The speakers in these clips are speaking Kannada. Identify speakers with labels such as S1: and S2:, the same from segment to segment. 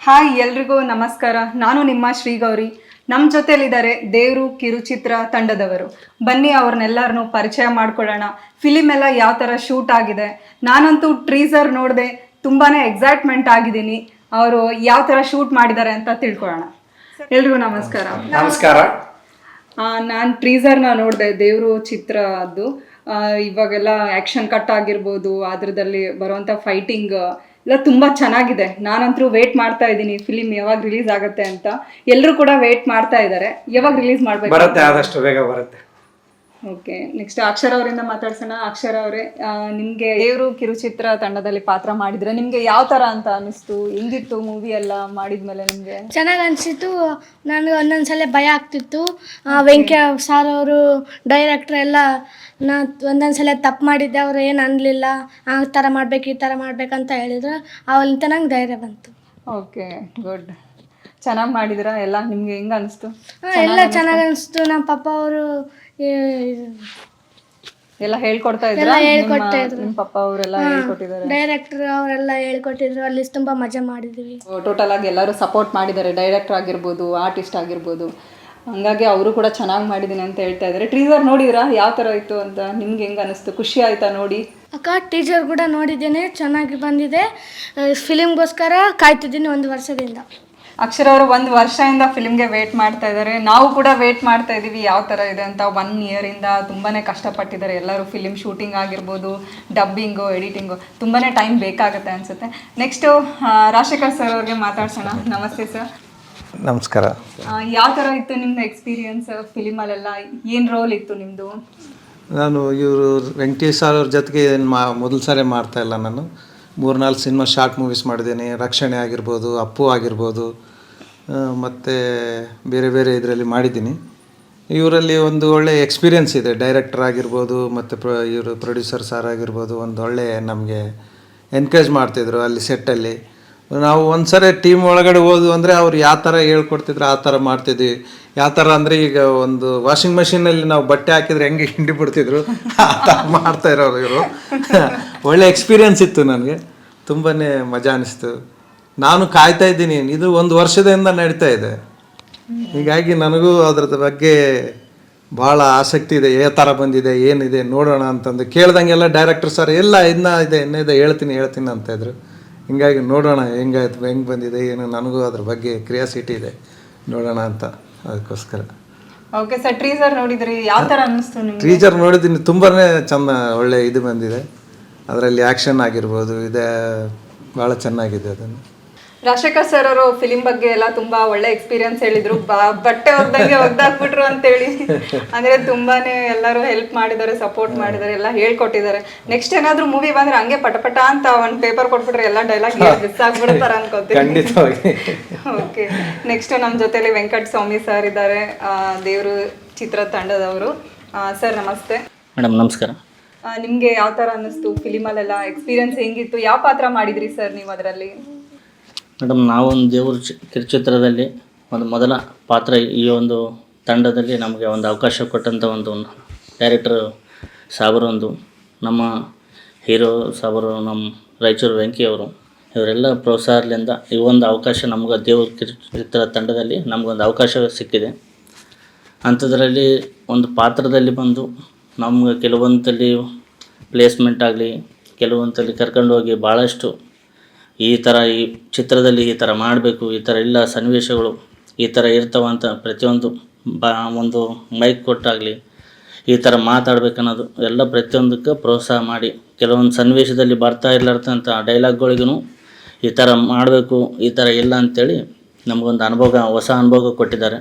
S1: ಹಾಯ್ ಎಲ್ರಿಗೂ ನಮಸ್ಕಾರ. ನಾನು ನಿಮ್ಮ ಶ್ರೀಗೌರಿ. ನಮ್ಮ ಜೊತೆಲಿದ್ದಾರೆ ದೇವರು ಕಿರುಚಿತ್ರ ತಂಡದವರು. ಬನ್ನಿ ಅವ್ರನ್ನೆಲ್ಲರನ್ನೂ ಪರಿಚಯ ಮಾಡ್ಕೊಳ್ಳೋಣ. ಫಿಲಿಮ್ ಎಲ್ಲ ಯಾವ ಥರ ಶೂಟ್ ಆಗಿದೆ. ನಾನಂತೂ ಟ್ರೀಸರ್ ನೋಡಿದೆ, ತುಂಬಾ ಎಕ್ಸೈಟ್ಮೆಂಟ್ ಆಗಿದ್ದೀನಿ. ಅವರು ಯಾವ ಥರ ಶೂಟ್ ಮಾಡಿದ್ದಾರೆ ಅಂತ ತಿಳ್ಕೊಳ್ಳೋಣ. ಎಲ್ರಿಗೂ ನಮಸ್ಕಾರ.
S2: ನಮಸ್ಕಾರ.
S1: ನಾನು ಟ್ರೀಸರ್ನ ನೋಡಿದೆ, ದೇವರು ಚಿತ್ರ ಅದು. ಇವಾಗೆಲ್ಲ ಆ್ಯಕ್ಷನ್ ಕಟ್ ಆಗಿರ್ಬೋದು, ಅದರದಲ್ಲಿ ಬರುವಂಥ ಫೈಟಿಂಗ್ ಎಲ್ಲ ತುಂಬ ಚೆನ್ನಾಗಿದೆ. ನಾನಂತರೂ ವೇಟ್ ಮಾಡ್ತಾ ಇದ್ದೀನಿ ಫಿಲಿಮ್ ಯಾವಾಗ ರಿಲೀಸ್ ಆಗುತ್ತೆ ಅಂತ. ಎಲ್ಲರೂ ಕೂಡ ವೇಟ್ ಮಾಡ್ತಾ ಇದ್ದಾರೆ, ಯಾವಾಗ ರಿಲೀಸ್ ಮಾಡಬೇಕು.
S2: ಬರುತ್ತೆ, ಆದಷ್ಟು ಬೇಗ ಬರುತ್ತೆ.
S1: ಓಕೆ, ನೆಕ್ಸ್ಟ್ ಅಕ್ಷರ ಅವರಿಂದ ಮಾತಾಡ್ಸೋಣ. ಅಕ್ಷರ ಅವರೇ, ನಿಮಗೆ ದೇವರು ಕಿರುಚಿತ್ರ ತಂಡದಲ್ಲಿ ಪಾತ್ರ ಮಾಡಿದ್ರೆ ನಿಮಗೆ ಯಾವ ಥರ ಅಂತ ಅನಿಸ್ತು? ಹೆಂಗಿತ್ತು ಮೂವಿ ಎಲ್ಲ ಮಾಡಿದ್ಮೇಲೆ ನಿಮಗೆ?
S3: ಚೆನ್ನಾಗಿ ಅನಿಸಿತ್ತು. ನನಗೆ ಒಂದೊಂದ್ಸಲ ಭಯ ಆಗ್ತಿತ್ತು. ವೆಂಕಿ ಸಾರ್ ಅವರು ಡೈರೆಕ್ಟ್ರ್ ಎಲ್ಲ ನಾ ಒಂದೊಂದ್ಸಲ ತಪ್ಪು ಮಾಡಿದ್ದೆ, ಅವರು ಏನು ಅನ್ನಲಿಲ್ಲ. ಆ ಥರ ಮಾಡ್ಬೇಕು ಈ ಥರ ಮಾಡ್ಬೇಕಂತ ಹೇಳಿದ್ರು. ಅವಲ್ಲಿಂದ ನಂಗೆ ಧೈರ್ಯ ಬಂತು.
S1: Okay, good. ಚೆನ್ನಾಗಿ ಮಾಡಿದ್ರಾ ಎಲ್ಲ? ನಿಮಗೆ ಹೆಂಗೆ ಅನಿಸ್ತು?
S3: ಎಲ್ಲ ಚೆನ್ನಾಗಿ ಅನಿಸ್ತು. ನಮ್ಮ ಪಪ್ಪ ಅವರು
S1: ಎಲ್ಲ ಹೇಳ್ಕೊಡ್ತಾ ಇದ್ರು. ನಿಮ್ಮ ಪಪ್ಪ ಅವರೆಲ್ಲ ಹೇಳ್ಕೊಟ್ಟಿದ್ದಾರೆ,
S3: ಡೈರೆಕ್ಟರ್ ಅವರೆಲ್ಲ ಹೇಳ್ಕೊಟ್ಟಿದ್ರು. ಅಲ್ಲಿ ತುಂಬ ಮಜಾ ಮಾಡಿದ್ವಿ.
S1: ಟೋಟಲ್ ಆಗಿ ಎಲ್ಲರೂ ಸಪೋರ್ಟ್ ಮಾಡಿದ್ದಾರೆ, ಡೈರೆಕ್ಟರ್ ಆಗಿರ್ಬೋದು, ಆರ್ಟಿಸ್ಟ್ ಆಗಿರ್ಬೋದು. ಹಂಗಾಗಿ ಅವರು ಕೂಡ ಚೆನ್ನಾಗಿ ಮಾಡಿದ್ದೀನಿ ಅಂತ ಹೇಳ್ತಾ ಇದ್ದಾರೆ. ಟ್ರೀಸರ್ ನೋಡಿದ್ರಾ ಯಾವ ಥರ ಇತ್ತು ಅಂತ? ನಿಮ್ಗೆ ಹೆಂಗೆ ಅನಿಸ್ತು? ಖುಷಿ ಆಯ್ತಾ ನೋಡಿ?
S3: ಅಕ್ಕ, ಟೀಚರ್ ಕೂಡ ನೋಡಿದ್ದೇನೆ, ಚೆನ್ನಾಗಿ ಬಂದಿದೆ. ಫಿಲಿಮ್ಗೋಸ್ಕರ ಕಾಯ್ತಿದ್ದೀನಿ 1 ವರ್ಷದಿಂದ.
S1: ಅಕ್ಷರ ಅವರು 1 ವರ್ಷದಿಂದ ಫಿಲ್ಮ್ಗೆ ವೇಟ್ ಮಾಡ್ತಾ ಇದ್ದಾರೆ. ನಾವು ಕೂಡ ವೇಟ್ ಮಾಡ್ತಾ ಇದ್ದೀವಿ ಯಾವ ಥರ ಇದೆ ಅಂತ. 1 ಇಯರಿಂದ ತುಂಬಾ ಕಷ್ಟಪಟ್ಟಿದ್ದಾರೆ ಎಲ್ಲರೂ. ಫಿಲಿಮ್ ಶೂಟಿಂಗ್ ಆಗಿರ್ಬೋದು, ಡಬ್ಬಿಂಗು, ಎಡಿಟಿಂಗು, ತುಂಬಾ ಟೈಮ್ ಬೇಕಾಗುತ್ತೆ ಅನಿಸುತ್ತೆ. ನೆಕ್ಸ್ಟು ರಾಜಶೇಖರ್ ಸರ್ ಅವ್ರಿಗೆ ಮಾತಾಡ್ಸೋಣ. ನಮಸ್ತೆ ಸರ್.
S2: ನಮಸ್ಕಾರ.
S1: ಯಾವ ಥರ ಇತ್ತು ನಿಮ್ಮದು ಎಕ್ಸ್ಪೀರಿಯನ್ಸ್ ಫಿಲಿಮಲ್ಲೆಲ್ಲ? ಏನು ರೋಲ್ ಇತ್ತು ನಿಮ್ಮದು?
S2: ನಾನು ಇವರು ವೆಂಕಟೇಶ್ ಸರ್ ಅವ್ರ ಜೊತೆಗೆ ಮೊದಲು ಸಾರಿ ಮಾಡ್ತಾ ಇಲ್ಲ. ನಾನು 3-4 ಸಿನಿಮಾ ಶಾರ್ಟ್ ಮೂವೀಸ್ ಮಾಡಿದ್ದೀನಿ. ರಕ್ಷಣೆ ಆಗಿರ್ಬೋದು, ಅಪ್ಪು ಆಗಿರ್ಬೋದು, ಮತ್ತು ಬೇರೆ ಬೇರೆ ಇದರಲ್ಲಿ ಮಾಡಿದ್ದೀನಿ. ಇವರಲ್ಲಿ ಒಂದು ಒಳ್ಳೆ ಎಕ್ಸ್ಪೀರಿಯೆನ್ಸ್ ಇದೆ. ಡೈರೆಕ್ಟರ್ ಆಗಿರ್ಬೋದು ಮತ್ತು ಇವರು ಪ್ರೊಡ್ಯೂಸರ್ ಸಾರ್ ಆಗಿರ್ಬೋದು, ಒಂದು ಒಳ್ಳೆ ನಮಗೆ ಎನ್ಕರೇಜ್ ಮಾಡ್ತಿದ್ರು ಅಲ್ಲಿ ಸೆಟ್ಟಲ್ಲಿ. ನಾವು ಒಂದು ಸರಿ ಟೀಮ್ ಒಳಗಡೆ ಹೋದ್ವು ಅಂದರೆ ಅವ್ರು ಯಾವ ಥರ ಹೇಳ್ಕೊಡ್ತಿದ್ರು ಆ ಥರ ಮಾಡ್ತಿದ್ವಿ. ಯಾವ ಥರ ಅಂದರೆ ಈಗ ಒಂದು ವಾಷಿಂಗ್ ಮೆಷಿನಲ್ಲಿ ನಾವು ಬಟ್ಟೆ ಹಾಕಿದರೆ ಹೆಂಗೆ ಹಿಂಡಿ ಬಿಡ್ತಿದ್ರು ಆ ಥರ ಮಾಡ್ತಾ ಇರೋರು ಇವರು. ಒಳ್ಳೆ ಎಕ್ಸ್ಪೀರಿಯೆನ್ಸ್ ಇತ್ತು ನನಗೆ, ತುಂಬಾ ಮಜಾ ಅನಿಸ್ತು. ನಾನು ಕಾಯ್ತಾ ಇದ್ದೀನಿ. ಇದು 1 ವರ್ಷದಿಂದ ನಡೀತಾ ಇದೆ. ಹೀಗಾಗಿ ನನಗೂ ಅದ್ರದ್ದು ಬಗ್ಗೆ ಭಾಳ ಆಸಕ್ತಿ ಇದೆ. ಯಾವ ಥರ ಬಂದಿದೆ, ಏನಿದೆ ನೋಡೋಣ ಅಂತಂದು ಕೇಳ್ದಂಗೆಲ್ಲ ಡೈರೆಕ್ಟರ್ ಸರ್ ಎಲ್ಲ ಇನ್ನಿದೆ ಹೇಳ್ತೀನಿ ಅಂತಾಯಿದ್ರು. ಹಿಂಗಾಗಿ ನೋಡೋಣ ಹೆಂಗೆ ಬಂದಿದೆ ಏನು, ನನಗೂ ಅದ್ರ ಬಗ್ಗೆ ಕ್ರಿಯಾಸಿಟಿ ಇದೆ, ನೋಡೋಣ ಅಂತ. ಅದಕ್ಕೋಸ್ಕರ.
S1: ಓಕೆ ಸರ್, ಟ್ರೀಸರ್ ನೋಡಿದ್ರಿ, ಯಾವ ಥರ ಅನ್ನಿಸ್ತು ನಿಮಗೆ?
S2: ಟ್ರೀಸರ್ ನೋಡಿದ್ದೀನಿ, ತುಂಬಾ ಚೆಂದ, ಒಳ್ಳೆ ಇದು ಬಂದಿದೆ. ಅದರಲ್ಲಿ ಆ್ಯಕ್ಷನ್ ಆಗಿರ್ಬೋದು, ಇದೆ ಭಾಳ ಚೆನ್ನಾಗಿದೆ. ಅದನ್ನು
S1: ರಾಜಶೇಖರ್ ಸರ್ ಅವರು ಫಿಲಿಮ್ ಬಗ್ಗೆ ಎಲ್ಲ ತುಂಬಾ ಒಳ್ಳೆ ಎಕ್ಸ್ಪೀರಿಯನ್ಸ್ ಹೇಳಿದ್ರು. ಬಟ್ಟೆ ಒಗ್ದಂಗೆ ಒಗ್ದಾಕ್ಬಿಟ್ರು ಅಂತೇಳಿ. ಅಂದ್ರೆ ತುಂಬಾನೇ ಎಲ್ಲರೂ ಹೆಲ್ಪ್ ಮಾಡಿದ್ದಾರೆ, ಸಪೋರ್ಟ್ ಮಾಡಿದ್ದಾರೆ, ಎಲ್ಲ ಹೇಳ್ಕೊಟ್ಟಿದ್ದಾರೆ. ನೆಕ್ಸ್ಟ್ ಏನಾದ್ರು ಮೂವಿ ಬಂದ್ರೆ ಹಂಗೆ ಪಟಪಟ ಅಂತ ಒಂದು ಪೇಪರ್ ಕೊಟ್ಬಿಟ್ರೆ ಎಲ್ಲ ಡೈಲಾಗ್ ಮಿಸ್ ಆಗ್ಬಿಡ್ತಾರ ಅನ್ಕೋತೀನಿ. ಓಕೆ, ನೆಕ್ಸ್ಟ್ ನಮ್ಮ ಜೊತೆಲಿ ವೆಂಕಟಸ್ವಾಮಿ ಸರ್ ಇದ್ದಾರೆ, ದೇವರು ಚಿತ್ರ ತಂಡದವರು. ಸರ್ ನಮಸ್ತೆ.
S4: ಮೇಡಮ್ ನಮಸ್ಕಾರ.
S1: ನಿಮ್ಗೆ ಯಾವ ತರ ಅನ್ನಿಸ್ತು ಫಿಲಿಮಲ್ಲೆಲ್ಲ? ಎಕ್ಸ್ಪೀರಿಯನ್ಸ್ ಹೆಂಗಿತ್ತು? ಯಾವ ಪಾತ್ರ ಮಾಡಿದ್ರಿ ಸರ್ ನೀವು ಅದರಲ್ಲಿ?
S4: ಮೇಡಮ್, ನಾವೊಂದು ದೇವ್ರ ಕಿರುಚಿತ್ರದಲ್ಲಿ ಒಂದು ಮೊದಲ ಪಾತ್ರ. ಈ ಒಂದು ತಂಡದಲ್ಲಿ ನಮಗೆ ಒಂದು ಅವಕಾಶ ಕೊಟ್ಟಂಥ ಒಂದು ಡೈರೆಕ್ಟರ್ ಸಾಬರು, ಒಂದು ನಮ್ಮ ಹೀರೋ ಸಾಬರು, ನಮ್ಮ ರಾಯಚೂರು ವೆಂಕಿ ಅವರು, ಇವರೆಲ್ಲ ಪ್ರೋತ್ಸಾಹದಿಂದ ಈ ಒಂದು ಅವಕಾಶ ನಮ್ಗೆ ದೇವ್ರ ಕಿರುಚಿತ್ರ ತಂಡದಲ್ಲಿ ನಮಗೊಂದು ಅವಕಾಶ ಸಿಕ್ಕಿದೆ. ಅಂಥದ್ರಲ್ಲಿ ಒಂದು ಪಾತ್ರದಲ್ಲಿ ಬಂದು ನಮ್ಗೆ ಕೆಲವೊಂದಲ್ಲಿ ಪ್ಲೇಸ್ಮೆಂಟ್ ಆಗಲಿ, ಕೆಲವೊಂದಲ್ಲಿ ಕರ್ಕೊಂಡು ಹೋಗಿ ಭಾಳಷ್ಟು ಈ ಥರ ಈ ಚಿತ್ರದಲ್ಲಿ ಈ ಥರ ಮಾಡಬೇಕು, ಈ ಥರ ಎಲ್ಲ ಸನ್ನಿವೇಶಗಳು ಈ ಥರ ಇರ್ತಾವಂತ ಪ್ರತಿಯೊಂದು ಒಂದು ಮೈಕ್ ಕೊಟ್ಟಾಗಲಿ, ಈ ಥರ ಮಾತಾಡ್ಬೇಕನ್ನೋದು ಎಲ್ಲ ಪ್ರತಿಯೊಂದಕ್ಕೆ ಪ್ರೋತ್ಸಾಹ ಮಾಡಿ, ಕೆಲವೊಂದು ಸನ್ನಿವೇಶದಲ್ಲಿ ಬರ್ತಾ ಇರ್ಲಾರ್ದಂಥ ಡೈಲಾಗ್ಗಳಿಗೂ ಈ ಥರ ಮಾಡಬೇಕು, ಈ ಥರ ಇಲ್ಲ ಅಂಥೇಳಿ ನಮಗೊಂದು ಹೊಸ ಅನುಭವ ಕೊಟ್ಟಿದ್ದಾರೆ.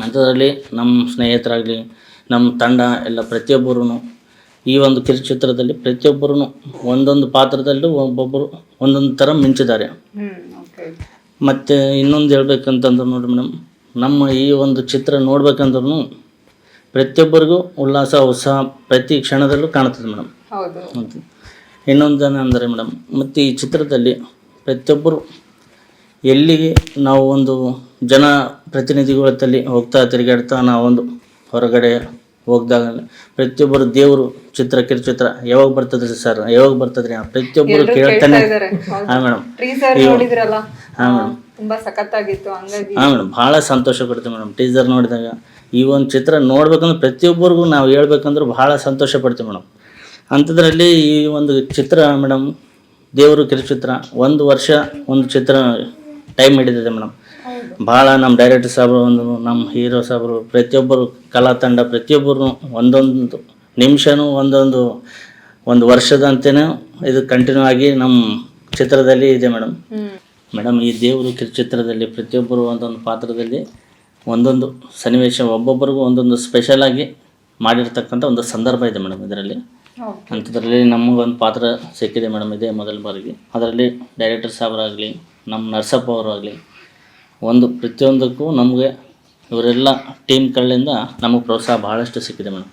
S4: ಅಂಥದ್ರಲ್ಲಿ ನಮ್ಮ ಸ್ನೇಹಿತರಾಗಲಿ, ನಮ್ಮ ತಂಡ ಎಲ್ಲ ಪ್ರತಿಯೊಬ್ಬರೂ ಈ ಒಂದು ಕಿರುಚಿತ್ರದಲ್ಲಿ ಪ್ರತಿಯೊಬ್ಬರೂ ಒಂದೊಂದು ಪಾತ್ರದಲ್ಲೂ ಒಬ್ಬೊಬ್ಬರು ಒಂದೊಂದು ಥರ ಮಿಂಚಿದ್ದಾರೆ. ಮತ್ತು ಇನ್ನೊಂದು ಹೇಳ್ಬೇಕಂತಂದ್ರೆ ನೋಡಿ ಮೇಡಮ್, ನಮ್ಮ ಈ ಒಂದು ಚಿತ್ರ ನೋಡ್ಬೇಕಂದ್ರೂ ಪ್ರತಿಯೊಬ್ಬರಿಗೂ ಉಲ್ಲಾಸ, ಉತ್ಸಾಹ ಪ್ರತಿ ಕ್ಷಣದಲ್ಲೂ ಕಾಣ್ತದೆ ಮೇಡಮ್. ಮತ್ತು ಇನ್ನೊಂದೇನೆಂದರೆ ಮೇಡಮ್, ಮತ್ತು ಈ ಚಿತ್ರದಲ್ಲಿ ಪ್ರತಿಯೊಬ್ಬರು ಎಲ್ಲಿಗೆ ನಾವು ಒಂದು ಜನ ಪ್ರತಿನಿಧಿಗಳಲ್ಲಿ ಹೋಗ್ತಾ ತಿರುಗಾಡ್ತಾ ನಾವೊಂದು ಹೊರಗಡೆ ಹೋಗ್ದಾಗ ಪ್ರತಿಯೊಬ್ಬರು ದೇವರು ಚಿತ್ರ ಕಿರುಚಿತ್ರ ಯಾವಾಗ ಬರ್ತದ್ರಿ ಸರ್, ಯಾವಾಗ ಬರ್ತದ್ರಿ ಪ್ರತಿಯೊಬ್ಬರು ಕೇಳ್ತಾನೆ. ಹಾಂ ಮೇಡಮ್,
S1: ಟೀಸರ್ ನೋಡಿದ್ರಲ್ಲ, ತುಂಬಾ ಸಖತ್ತಾಗಿತ್ತು. ಹಂಗಾಗಿ
S4: ಹಾಂ ಮೇಡಮ್, ಭಾಳ ಸಂತೋಷ ಪಡ್ತೀವಿ ಮೇಡಮ್ ಟೀಸರ್ ನೋಡಿದಾಗ. ಈ ಒಂದು ಚಿತ್ರ ನೋಡ್ಬೇಕಂದ್ರೆ ಪ್ರತಿಯೊಬ್ಬರಿಗೂ ನಾವು ಹೇಳ್ಬೇಕಂದ್ರೆ ಭಾಳ ಸಂತೋಷ ಪಡ್ತೀವಿ ಮೇಡಮ್. ಅಂಥದ್ರಲ್ಲಿ ಈ ಒಂದು ಚಿತ್ರ ಮೇಡಮ್, ದೇವರು ಕಿರುಚಿತ್ರ 1 ವರ್ಷ ಒಂದು ಚಿತ್ರ ಟೈಮ್ ಹಿಡಿದಿದೆ ಮೇಡಮ್. ಭಾಳ ನಮ್ಮ ಡೈರೆಕ್ಟರ್ ಸಾಹೇಬರು, ನಮ್ಮ ಹೀರೋ ಸಾಹೇಬರು, ಪ್ರತಿಯೊಬ್ಬರು ಕಲಾ ತಂಡ ಪ್ರತಿಯೊಬ್ಬರು ಒಂದೊಂದು ನಿಮಿಷನೂ ಒಂದು ವರ್ಷದಂತೆಯೇ ಇದು ಕಂಟಿನ್ಯೂ ಆಗಿ ನಮ್ಮ ಚಿತ್ರದಲ್ಲಿ ಇದೆ ಮೇಡಮ್. ಮೇಡಮ್, ಈ ದೇವರು ಕಿರುಚಿತ್ರದಲ್ಲಿ ಪ್ರತಿಯೊಬ್ಬರು ಒಂದೊಂದು ಪಾತ್ರದಲ್ಲಿ ಒಂದೊಂದು ಸನ್ನಿವೇಶ ಒಬ್ಬೊಬ್ಬರಿಗೂ ಒಂದೊಂದು ಸ್ಪೆಷಲಾಗಿ ಮಾಡಿರ್ತಕ್ಕಂಥ ಒಂದು ಸಂದರ್ಭ ಇದೆ ಮೇಡಮ್ ಇದರಲ್ಲಿ. ಅಂಥದ್ರಲ್ಲಿ ನಮಗೊಂದು ಪಾತ್ರ ಸಿಕ್ಕಿದೆ ಮೇಡಮ್, ಇದೇ ಮೊದಲ ಬಾರಿಗೆ. ಅದರಲ್ಲಿ ಡೈರೆಕ್ಟರ್ ಸಾಹೇಬರಾಗಲಿ, ನಮ್ಮ ನರಸಪ್ಪ ಅವರಾಗಲಿ, ಪ್ರತಿಯೊಂದಕ್ಕೂ ನಮಗೆ ಇವರೆಲ್ಲ ಟೀಮ್ ಕಡೆಯಿಂದ ನಮಗೆ ಪ್ರೋತ್ಸಾಹ ಭಾಳಷ್ಟು ಸಿಕ್ಕಿದೆ ಮೇಡಮ್.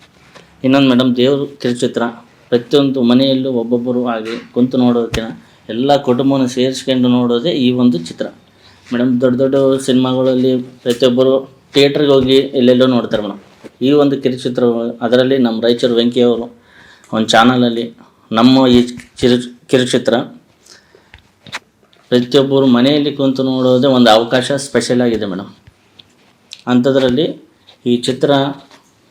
S4: ಇನ್ನೊಂದು ಮೇಡಮ್, ದೇವರು ಕಿರುಚಿತ್ರ ಪ್ರತಿಯೊಂದು ಮನೆಯಲ್ಲೂ ಒಬ್ಬೊಬ್ಬರು ಆಗಿ ಕುಂತು ನೋಡೋದಕ್ಕಿಂತ ಎಲ್ಲ ಕುಟುಂಬವನ್ನು ಸೇರಿಸ್ಕೊಂಡು ನೋಡೋದೇ ಈ ಒಂದು ಚಿತ್ರ ಮೇಡಮ್. ದೊಡ್ಡ ದೊಡ್ಡ ಸಿನಿಮಾಗಳಲ್ಲಿ ಪ್ರತಿಯೊಬ್ಬರು ಥಿಯೇಟ್ರಿಗೆ ಹೋಗಿ ಎಲ್ಲೆಲ್ಲೋ ನೋಡ್ತಾರೆ ಮೇಡಮ್. ಈ ಒಂದು ಕಿರುಚಿತ್ರ, ಅದರಲ್ಲಿ ನಮ್ಮ ರಾಯಚೂರು ವೆಂಕಿಯವರು ಒಂದು ಚಾನಲಲ್ಲಿ ನಮ್ಮ ಈ ಕಿರುಚಿತ್ರ ಪ್ರತಿಯೊಬ್ಬರು ಮನೆಯಲ್ಲಿ ಕುಂತು ನೋಡೋದೇ ಒಂದು ಅವಕಾಶ ಸ್ಪೆಷಲ್ ಆಗಿದೆ ಮೇಡಮ್. ಅಂಥದ್ರಲ್ಲಿ ಈ ಚಿತ್ರ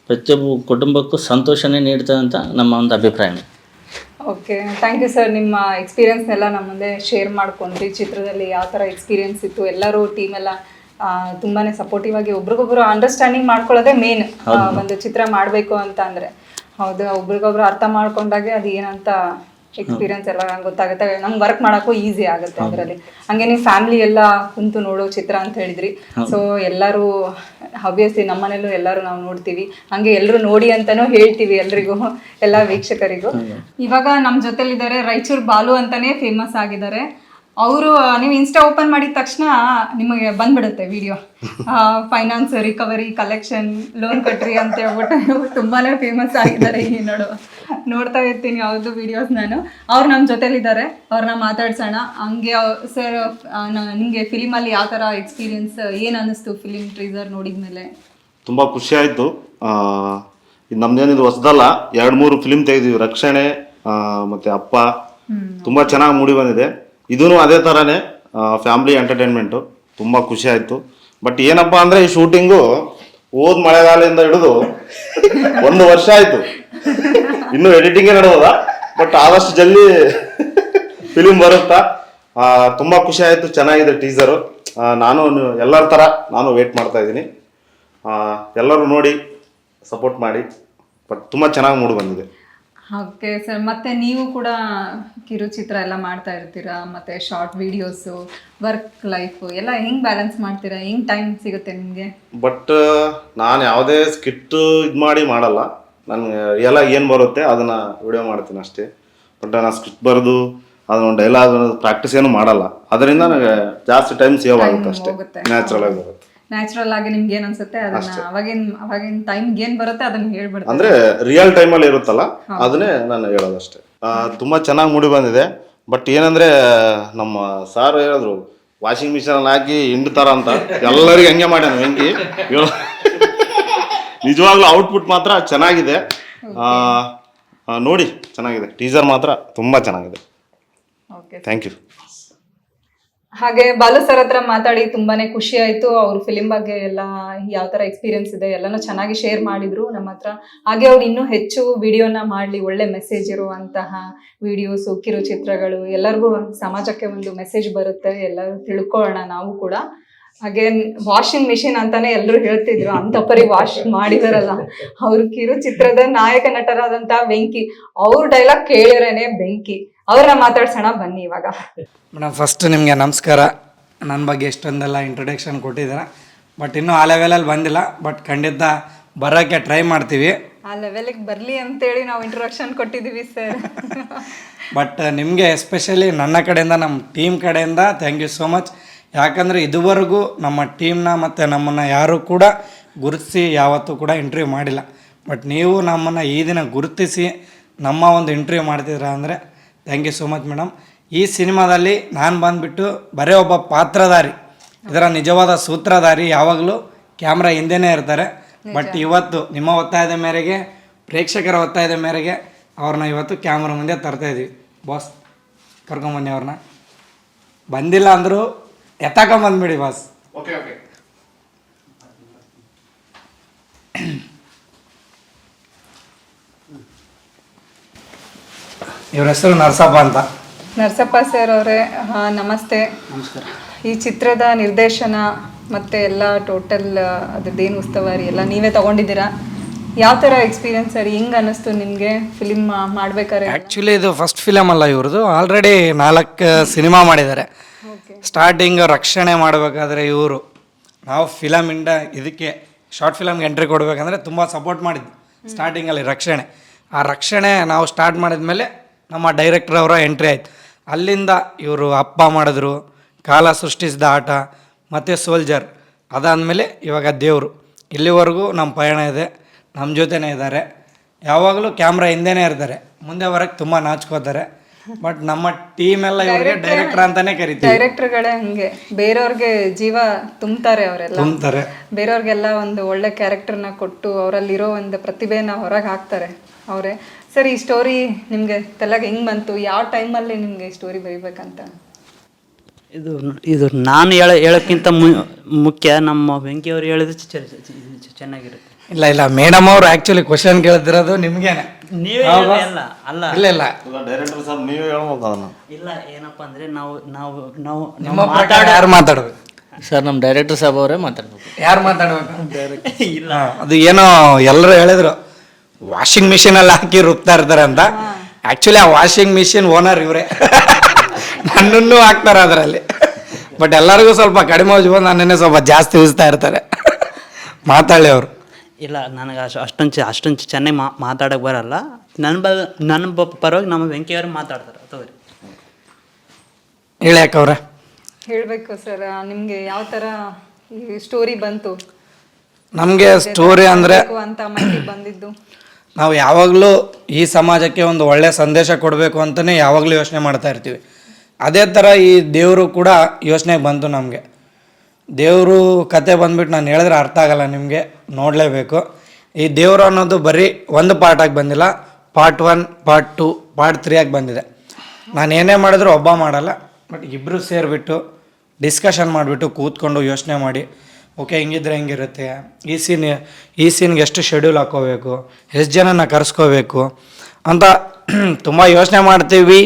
S4: ಪ್ರತಿಯೊಬ್ಬ ಕುಟುಂಬಕ್ಕೂ ಸಂತೋಷನೇ ನೀಡ್ತದೆ ಅಂತ ನಮ್ಮ ಒಂದು ಅಭಿಪ್ರಾಯ.
S1: Okay, thank you sir. ನಿಮ್ಮ ಎಕ್ಸ್ಪೀರಿಯನ್ಸ್ನೆಲ್ಲ ನಮ್ಮ ಮುಂದೆ ಶೇರ್ ಮಾಡ್ಕೊಂಡ್ರಿ. ಚಿತ್ರದಲ್ಲಿ ಯಾವ ಥರ ಎಕ್ಸ್ಪೀರಿಯನ್ಸ್ ಇತ್ತು, ಎಲ್ಲರೂ ಟೀಮ್ ಎಲ್ಲ ತುಂಬಾ ಸಪೋರ್ಟಿವ್ ಆಗಿ ಒಬ್ರಿಗೊಬ್ರು ಅಂಡರ್ಸ್ಟ್ಯಾಂಡಿಂಗ್ ಮಾಡ್ಕೊಳ್ಳೋದೇ ಮೇನ್. ಒಂದು ಚಿತ್ರ ಮಾಡಬೇಕು ಅಂತ ಅಂದರೆ ಹೌದು, ಒಬ್ರಿಗೊಬ್ರು ಅರ್ಥ ಮಾಡ್ಕೊಂಡಾಗೆ ಅದು ಏನಂತ ಎಕ್ಸ್ಪೀರಿಯನ್ಸ್ ಎಲ್ಲ ಗೊತ್ತಾಗುತ್ತೆ, ನಮ್ಗೆ ವರ್ಕ್ ಮಾಡೋಕ್ಕೂ ಈಸಿ ಆಗುತ್ತೆ ಅದರಲ್ಲಿ. ಹಂಗೆ ನೀವು ಫ್ಯಾಮಿಲಿ ಎಲ್ಲ ಕುಂತು ನೋಡೋ ಚಿತ್ರ ಅಂತ ಹೇಳಿದ್ರಿ. ಸೊ ಎಲ್ಲರೂ ಆಬ್ವಿಯಸ್ಲಿ ನಮ್ಮನೇಲೂ ಎಲ್ಲರೂ ನಾವು ನೋಡ್ತೀವಿ, ಹಂಗೆ ಎಲ್ಲರೂ ನೋಡಿ ಅಂತಾನೂ ಹೇಳ್ತೀವಿ ಎಲ್ರಿಗೂ, ಎಲ್ಲ ವೀಕ್ಷಕರಿಗೂ. ಇವಾಗ ನಮ್ಮ ಜೊತೆಲಿದ್ದಾರೆ ರಾಯಚೂರು ಬಾಲು ಅಂತಾನೆ ಫೇಮಸ್ ಆಗಿದ್ದಾರೆ ಅವರು. ನೀವು ಇನ್ಸ್ಟಾ ಓಪನ್ ಮಾಡಿದ ತಕ್ಷಣ ನಿಮಗೆ ಬಂದ್ಬಿಡುತ್ತೆ video, finance recovery, collection, loan ಕಟ್ರಿ ಅಂತ ಹೇಳ್ಬಿಟ್ಟು ತುಂಬಾನೇ ಫೇಮಸ್ ಆಗಿದ್ದಾರೆ. ಈ ನೋಡ್ತಾ ಇರ್ತೀನಿ ಯಾವುದು ವಿಡಿಯೋಸ್ ನಾನು. ಅವ್ರು ನಮ್ಮ ಜೊತೆಲಿದ್ದಾರೆ, ಅವ್ರನ್ನ ಮಾತಾಡ್ಸೋಣ. ಹಂಗೆ ಸರ್, ನಿಮಗೆ ಫಿಲಿಮಲ್ಲಿ ಯಾವ ಥರ ಎಕ್ಸ್ಪೀರಿಯನ್ಸ್, ಏನು ಅನ್ನಿಸ್ತು ಫಿಲಿಮ್ ಟ್ರೀಸರ್ ನೋಡಿದ್ಮೇಲೆ?
S5: ತುಂಬ ಖುಷಿ ಆಯಿತು. ಇದು ನಮ್ದೇನಿದು ಹೊಸದಲ್ಲ, 2-3 ಫಿಲಿಮ್ ತೆಗೆದಿವಿ. ರಕ್ಷಣೆ ಮತ್ತು ಅಪ್ಪ ತುಂಬ ಚೆನ್ನಾಗಿ ಮೂಡಿ ಬಂದಿದೆ. ಇದೂ ಅದೇ ಥರನೇ ಫ್ಯಾಮಿಲಿ ಎಂಟರ್ಟೈನ್ಮೆಂಟು. ತುಂಬ ಖುಷಿ ಆಯಿತು. ಬಟ್ ಏನಪ್ಪ ಅಂದರೆ ಈ ಶೂಟಿಂಗು ಹೋದ ಮಳೆಗಾಲದಿಂದ ಹಿಡಿದು 1 ವರ್ಷ ಆಯಿತು, ಇನ್ನೂ ಎಡಿಟಿಂಗೇ ನಡೆಯೋದ. ಬಟ್ ಆದಷ್ಟು ಜಲ್ದಿ ಫಿಲಿಮ್ ಬರುತ್ತಾ. ತುಂಬ ಖುಷಿ ಆಯಿತು, ಚೆನ್ನಾಗಿದೆ ಟೀಸರು. ನಾನು ಎಲ್ಲರ ಥರ ನಾನು ವೇಟ್ ಮಾಡ್ತಾ ಇದ್ದೀನಿ. ಎಲ್ಲರೂ ನೋಡಿ ಸಪೋರ್ಟ್ ಮಾಡಿ. ಬಟ್ ತುಂಬ ಚೆನ್ನಾಗಿ ಮೂಡಿ ಬಂದಿದೆ.
S1: ಓಕೆ ಸರ್, ಮತ್ತೆ ನೀವು ಕೂಡ ಕಿರುಚಿತ್ರ ಎಲ್ಲ ಮಾಡ್ತಾ ಇರ್ತೀರಾ, ಮತ್ತೆ ಶಾರ್ಟ್ ವಿಡಿಯೋಸು, ವರ್ಕ್ ಲೈಫು ಎಲ್ಲ ಹೆಂಗೆ ಬ್ಯಾಲೆನ್ಸ್ ಮಾಡ್ತೀರಾ? ಹೆಂಗೆ ಟೈಮ್ ಸಿಗುತ್ತೆ ನಿಮಗೆ?
S5: ಬಟ್ ನಾನು ಯಾವುದೇ ಸ್ಕಿಟ್ ಇದು ಮಾಡಿ ಮಾಡಲ್ಲ. ನನಗೆ ಎಲ್ಲ ಏನು ಬರುತ್ತೆ ಅದನ್ನು ವಿಡಿಯೋ ಮಾಡ್ತೀನಿ ಅಷ್ಟೇ. ಬಟ್ ನಾನು ಸ್ಕಿಟ್ ಬರೆದು ಅದನ್ನು ಡೈಲಾಗ್ ಪ್ರಾಕ್ಟೀಸ್ ಏನು ಮಾಡಲ್ಲ. ಅದರಿಂದ ನನಗೆ ಜಾಸ್ತಿ ಟೈಮ್ ಸೇವ್ ಆಗುತ್ತೆ ಅಷ್ಟೇ. ನ್ಯಾಚುರಲ್ ಆಗಿ ಬರುತ್ತೆ.
S1: ನ್ಯಾಚುರಲ್ ಆಗಿ ನಿಮ್ಗೆ ಏನು ಅನ್ಸುತ್ತೆ ಅದನ್ನ ಅವಾಗಿನ ಟೈಮ್ಗೆ ಏನು ಬರುತ್ತೆ ಅದನ್ನ ಹೇಳ್ಬಿಡ್ತಾರೆ.
S5: ಅಂದ್ರೆ ರಿಯಲ್ ಟೈಮಲ್ಲಿ ಇರುತ್ತಲ್ಲ ಅದನ್ನೇ ನಾನು ಹೇಳೋದಷ್ಟೇ. ತುಂಬ ಚೆನ್ನಾಗಿ ಮೂಡಿ ಬಂದಿದೆ. ಬಟ್ ಏನಂದ್ರೆ ನಮ್ಮ ಸಾರ್ ಹೇಳಿದ್ರು ವಾಷಿಂಗ್ ಮಿಷಿನ್ ಹಾಕಿ ಹಿಂಡ್ತಾರ ಅಂತ. ಎಲ್ಲರಿಗೂ ಹಂಗೆ ಮಾಡ್ಯಾನ ವೆಂಕಿ. ನಿಜವಾಗ್ಲೂ ಔಟ್ಪುಟ್ ಮಾತ್ರ ಚೆನ್ನಾಗಿದೆ. ನೋಡಿ, ಚೆನ್ನಾಗಿದೆ. ಟೀಸರ್ ಮಾತ್ರ ತುಂಬ ಚೆನ್ನಾಗಿದೆ. Thank you.
S1: ಹಾಗೆ ಬಾಲು ಸರ್ ಹತ್ರ ಮಾತಾಡಿ ತುಂಬಾನೇ ಖುಷಿ ಆಯ್ತು. ಅವ್ರ ಫಿಲಿಂ ಬಗ್ಗೆ ಎಲ್ಲ ಯಾವ ತರ ಎಕ್ಸ್ಪೀರಿಯನ್ಸ್ ಇದೆ ಎಲ್ಲಾನು ಚೆನ್ನಾಗಿ ಶೇರ್ ಮಾಡಿದ್ರು ನಮ್ಮ ಹತ್ರ. ಹಾಗೆ ಅವ್ರು ಇನ್ನೂ ಹೆಚ್ಚು ವಿಡಿಯೋನ ಮಾಡ್ಲಿ, ಒಳ್ಳೆ ಮೆಸೇಜ್ ಇರುವಂತಹ ವಿಡಿಯೋಸು, ಕಿರುಚಿತ್ರಗಳು, ಎಲ್ಲರಿಗೂ ಸಮಾಜಕ್ಕೆ ಒಂದು ಮೆಸೇಜ್ ಬರುತ್ತೆ, ಎಲ್ಲರೂ ತಿಳ್ಕೊಳ್ಳೋಣ ನಾವು ಕೂಡ. ಹಾಗೆ ವಾಷಿಂಗ್ ಮಿಷಿನ್ ಅಂತಾನೆ ಎಲ್ಲರೂ ಹೇಳ್ತಿದ್ರು, ಅಂತ ಪರಿ ವಾಶ್ ಮಾಡಿದಾರಲ್ಲ ಅವ್ರ ಕಿರುಚಿತ್ರದ ನಾಯಕ ನಟರಾದಂತಹ ವೆಂಕಿ. ಅವ್ರ ಡೈಲಾಗ್ ಕೇಳಿರೇನೆ ಬೆಂಕಿ. ಅವ್ರನ್ನ ಮಾತಾಡ್ಸೋಣ ಬನ್ನಿ ಇವಾಗ.
S6: ಮೇಡಮ್, ಫಸ್ಟ್ ನಿಮಗೆ ನಮಸ್ಕಾರ. ನನ್ನ ಬಗ್ಗೆ ಎಷ್ಟೊಂದೆಲ್ಲ ಇಂಟ್ರೊಡಕ್ಷನ್ ಕೊಟ್ಟಿದ್ದೀರ, ಬಟ್ ಇನ್ನೂ ಆ ಲೆವೆಲಲ್ಲಿ ಬಂದಿಲ್ಲ. ಬಟ್ ಖಂಡಿತ ಬರೋಕ್ಕೆ ಟ್ರೈ ಮಾಡ್ತೀವಿ.
S1: ಆ ಲೆವೆಲಿಗೆ ಬರಲಿ ಅಂತೇಳಿ ನಾವು ಇಂಟ್ರೊಡಕ್ಷನ್ ಕೊಟ್ಟಿದ್ದೀವಿ ಸರ್.
S6: ಬಟ್ ನಿಮಗೆ ಎಸ್ಪೆಷಲಿ ನನ್ನ ಕಡೆಯಿಂದ, ನಮ್ಮ ಟೀಮ್ ಕಡೆಯಿಂದ ಥ್ಯಾಂಕ್ ಯು ಸೋ ಮಚ್. ಯಾಕಂದರೆ ಇದುವರೆಗೂ ನಮ್ಮ ಟೀಮ್ನ ಮತ್ತು ನಮ್ಮನ್ನು ಯಾರೂ ಕೂಡ ಗುರುತಿಸಿ ಯಾವತ್ತೂ ಕೂಡ ಇಂಟರ್ವ್ಯೂ ಮಾಡಿಲ್ಲ. ಬಟ್ ನೀವು ನಮ್ಮನ್ನು ಈ ದಿನ ಗುರುತಿಸಿ ನಮ್ಮ ಒಂದು ಇಂಟರ್ವ್ಯೂ ಮಾಡ್ತಿದ್ರ ಅಂದರೆ thank you so much madam. ಈ ಸಿನಿಮಾದಲ್ಲಿ ನಾನು ಬಂದುಬಿಟ್ಟು ಬರೀ ಒಬ್ಬ ಪಾತ್ರಧಾರಿ, ಇದರ ನಿಜವಾದ ಸೂತ್ರಧಾರಿ. ಯಾವಾಗಲೂ ಕ್ಯಾಮ್ರಾ ಹಿಂದೆನೇ ಇರ್ತಾರೆ. ಬಟ್ ಇವತ್ತು ನಿಮ್ಮ ಒತ್ತಾಯದ ಮೇರೆಗೆ, ಪ್ರೇಕ್ಷಕರ ಒತ್ತಾಯದ ಮೇರೆಗೆ ಅವ್ರನ್ನ ಇವತ್ತು ಕ್ಯಾಮ್ರಾ ಮುಂದೆ ತರ್ತಾ ಇದೀವಿ. ಬಾಸ್ ಕರ್ಕೊಂಬನ್ನಿ ಅವ್ರನ್ನ. ಬಂದಿಲ್ಲ ಅಂದರೂ ಎತ್ತಾಕೊಂಬಂದ್ಬಿಡಿ ಬಾಸ್.
S5: Okay okay.
S6: ಇವ್ರ ಹೆಸರು ನರಸಪ್ಪ ಅಂತ.
S1: ನರಸಪ್ಪ ಸರ್ ಅವರೇ, ನಮಸ್ತೆ.
S4: ನಮಸ್ಕಾರ.
S1: ಈ ಚಿತ್ರದ ನಿರ್ದೇಶನ ಮತ್ತೆ ಎಲ್ಲ ಟೋಟಲ್ ಅದ್ರದ್ದೇನು ಉಸ್ತುವಾರಿ ಎಲ್ಲ ನೀವೇ ತಗೊಂಡಿದ್ದೀರಾ. ಯಾವ ಥರ ಎಕ್ಸ್ಪೀರಿಯನ್ಸ್ ಸರ್? ಹೆಂಗೆ ಅನ್ನಿಸ್ತು ನಿಮಗೆ ಫಿಲಿಮ್ ಮಾಡ್ಬೇಕಾದ್ರೆ?
S6: ಆ್ಯಕ್ಚುಲಿ ಇದು ಫಸ್ಟ್ ಫಿಲಮ್ ಅಲ್ಲ ಇವ್ರದ್ದು, ಆಲ್ರೆಡಿ 4 ಸಿನಿಮಾ ಮಾಡಿದ್ದಾರೆ. ಸ್ಟಾರ್ಟಿಂಗ್ ರಕ್ಷಣೆ ಮಾಡಬೇಕಾದ್ರೆ ಇವರು, ನಾವು ಫಿಲಮಿಂದ ಇದಕ್ಕೆ ಶಾರ್ಟ್ ಫಿಲಮ್ಗೆ ಎಂಟ್ರಿ ಕೊಡಬೇಕಂದ್ರೆ ತುಂಬ ಸಪೋರ್ಟ್ ಮಾಡಿದ್ದು ಸ್ಟಾರ್ಟಿಂಗಲ್ಲಿ ರಕ್ಷಣೆ. ಆ ರಕ್ಷಣೆ ನಾವು ಸ್ಟಾರ್ಟ್ ಮಾಡಿದ್ಮೇಲೆ ನಮ್ಮ ಡೈರೆಕ್ಟರ್ ಅವರ ಎಂಟ್ರಿ ಆಯ್ತು. ಅಲ್ಲಿಂದ ಇವರು ಅಪ್ಪ ಮಾಡಿದ್ರು, ಕಾಲ ಸೃಷ್ಟಿಸಿದ ಆಟ ಮತ್ತು ಸೋಲ್ಜರ್, ಅದಾದಮೇಲೆ ಇವಾಗ ದೇವರು. ಇಲ್ಲಿವರೆಗೂ ನಮ್ಮ ಪಯಣ ಇದೆ, ನಮ್ಮ ಜೊತೆನೇ ಇದ್ದಾರೆ. ಯಾವಾಗಲೂ ಕ್ಯಾಮ್ರಾ ಹಿಂದೆನೇ ಇರ್ತಾರೆ, ಮುಂದೆ ಬರೋಕ್ಕೆ ತುಂಬ ನಾಚ್ಕೋತಾರೆ. ಬಟ್ ನಮ್ಮ ಟೀಮ್ ಎಲ್ಲ ಇವರಿಗೆ ಡೈರೆಕ್ಟರ್ ಅಂತಾನೆ ಕರಿತೀವಿ.
S1: ಡೈರೆಕ್ಟರ್ಗಳೇ ಹಂಗೆ ಬೇರೆಯವ್ರಿಗೆ ಜೀವ ತುಂಬ್ತಾರೆ, ಅವರೆಲ್ಲ
S6: ತುಂಬ್ತಾರೆ.
S1: ಬೇರೆಯವ್ರಿಗೆಲ್ಲ ಒಂದು ಒಳ್ಳೆ ಕ್ಯಾರೆಕ್ಟರ್ನ ಕೊಟ್ಟು ಅವರಲ್ಲಿರೋ ಒಂದು ಪ್ರತಿಭೆನ ಹೊರಗೆ ಹಾಕ್ತಾರೆ ಅವರೇ. ಸರ್, ಈ ಸ್ಟೋರಿ ನಿಮಗೆ ತಲೆಗೆ ಹೆಂಗೆ ಬಂತು? ಯಾವ ಟೈಮಲ್ಲಿ ನಿಮಗೆ ಸ್ಟೋರಿ ಬರೀಬೇಕಂತ?
S7: ಇದು ನಾನು ಹೇಳೋಕ್ಕಿಂತ ಮುಖ್ಯ ನಮ್ಮ ಬೆಂಕಿಯವರು ಹೇಳಿದ್ರೆ ಚೆನ್ನಾಗಿರುತ್ತೆ.
S6: ಇಲ್ಲ ಮೇಡಮ್ ಅವರು ಆ್ಯಕ್ಚುಲಿ ಕ್ವಶನ್ ಕೇಳ್ತಿರೋದು ನಿಮ್ಗೇನೆ.
S7: ನೀವೇ ಅಲ್ಲ ಅಲ್ಲ
S6: ಇಲ್ಲ
S5: ಡೈರೆಕ್ಟರ್ ಸರ್ ನೀವೇ ಹೇಳ್ಬೇಕು ಅದನ್ನ.
S7: ಇಲ್ಲ, ಏನಪ್ಪ ಅಂದರೆ ನಾವು ನಾವು ನಾವು
S6: ನಿಮ್ಮ ಪ್ರಕಾರ ಯಾರು ಮಾತಾಡಬೇಕು
S4: ಸರ್, ನಮ್ಮ ಡೈರೆಕ್ಟರ್ ಸಾಬ್ ಅವರೇ ಮಾತಾಡ್ಬೇಕು.
S6: ಯಾರು ಮಾತಾಡ್ಬೇಕು? ಇಲ್ಲ, ಅದು ಏನೋ ಎಲ್ಲರೂ ಹೇಳಿದ್ರು ವಾಷಿಂಗ್ ಮಿಷಿನಲ್ಲಿ ಹಾಕಿ ರುಬ್ತಾ ಇರ್ತಾರೆ ಅಂತ. ಆ್ಯಕ್ಚುಲಿ ಆ ವಾಷಿಂಗ್ ಮಿಷಿನ್ ಓನರ್ ಇವರೇ. ನನ್ನನ್ನು ಹಾಕ್ತಾರೆ ಅದರಲ್ಲಿ. ಬಟ್ ಎಲ್ಲರಿಗೂ ಸ್ವಲ್ಪ ಕಡಿಮೆ ಉಜ್ಜು ಬಂದು ನನ್ನೇ ಸ್ವಲ್ಪ ಜಾಸ್ತಿ ಉಜ್ತಾ ಇರ್ತಾರೆ. ಮಾತಾಡಿ ಅವರು.
S7: ಇಲ್ಲ, ನನಗೆ ಅಷ್ಟೊಂದು ಚೆನ್ನಾಗಿ ಮಾತಾಡೋಕೆ ಬರಲ್ಲ. ನನ್ನ ಪರವಾಗಿ ನಮ್ಮ ಬೆಂಕಿಯವರು ಮಾತಾಡ್ತಾರೆ. ತಗೋರಿ,
S6: ಹೇಳಿ ಯಾಕವ್ರೆ.
S1: ಹೇಳಬೇಕು ಸರ್, ನಿಮಗೆ ಯಾವ ಥರ ಈ ಸ್ಟೋರಿ ಬಂತು?
S6: ನಮಗೆ ಸ್ಟೋರಿ ಅಂದರೆ
S1: ಅಂತ ಮೈಂಡಿಗೆ ಬಂದಿದ್ದು?
S6: ನಾವು ಯಾವಾಗಲೂ ಈ ಸಮಾಜಕ್ಕೆ ಒಂದು ಒಳ್ಳೆಯ ಸಂದೇಶ ಕೊಡಬೇಕು ಅಂತಲೇ ಯಾವಾಗಲೂ ಯೋಚನೆ ಮಾಡ್ತಾ ಇರ್ತೀವಿ. ಅದೇ ಥರ ಈ ದೇವರು ಕೂಡ ಯೋಚನೆಗೆ ಬಂತು ನಮಗೆ. ದೇವರು ಕತೆ ಬಂದ್ಬಿಟ್ಟು ನಾನು ಹೇಳಿದ್ರೆ ಅರ್ಥ ಆಗಲ್ಲ ನಿಮಗೆ, ನೋಡಲೇಬೇಕು. ಈ ದೇವರು ಅನ್ನೋದು ಬರೀ ಒಂದು ಪಾರ್ಟಾಗಿ ಬಂದಿಲ್ಲ, ಪಾರ್ಟ್ 1, ಪಾರ್ಟ್ 2, ಪಾರ್ಟ್ 3 ಆಗಿ ಬಂದಿದೆ. ನಾನು ಏನೇ ಮಾಡಿದ್ರು ಒಬ್ಬ ಮಾಡಲ್ಲ, ಬಟ್ ಇಬ್ಬರು ಸೇರಿಬಿಟ್ಟು ಡಿಸ್ಕಷನ್ ಮಾಡಿಬಿಟ್ಟು ಕೂತ್ಕೊಂಡು ಯೋಚನೆ ಮಾಡಿ, ಓಕೆ ಹಿಂಗಿದ್ರೆ ಹೆಂಗಿರುತ್ತೆ, ಈ ಸೀನ್ಗೆ ಎಷ್ಟು ಶೆಡ್ಯೂಲ್ ಹಾಕ್ಕೋಬೇಕು, ಎಷ್ಟು ಜನನ ಕರೆಸ್ಕೋಬೇಕು ಅಂತ ತುಂಬ ಯೋಚನೆ ಮಾಡ್ತೀವಿ,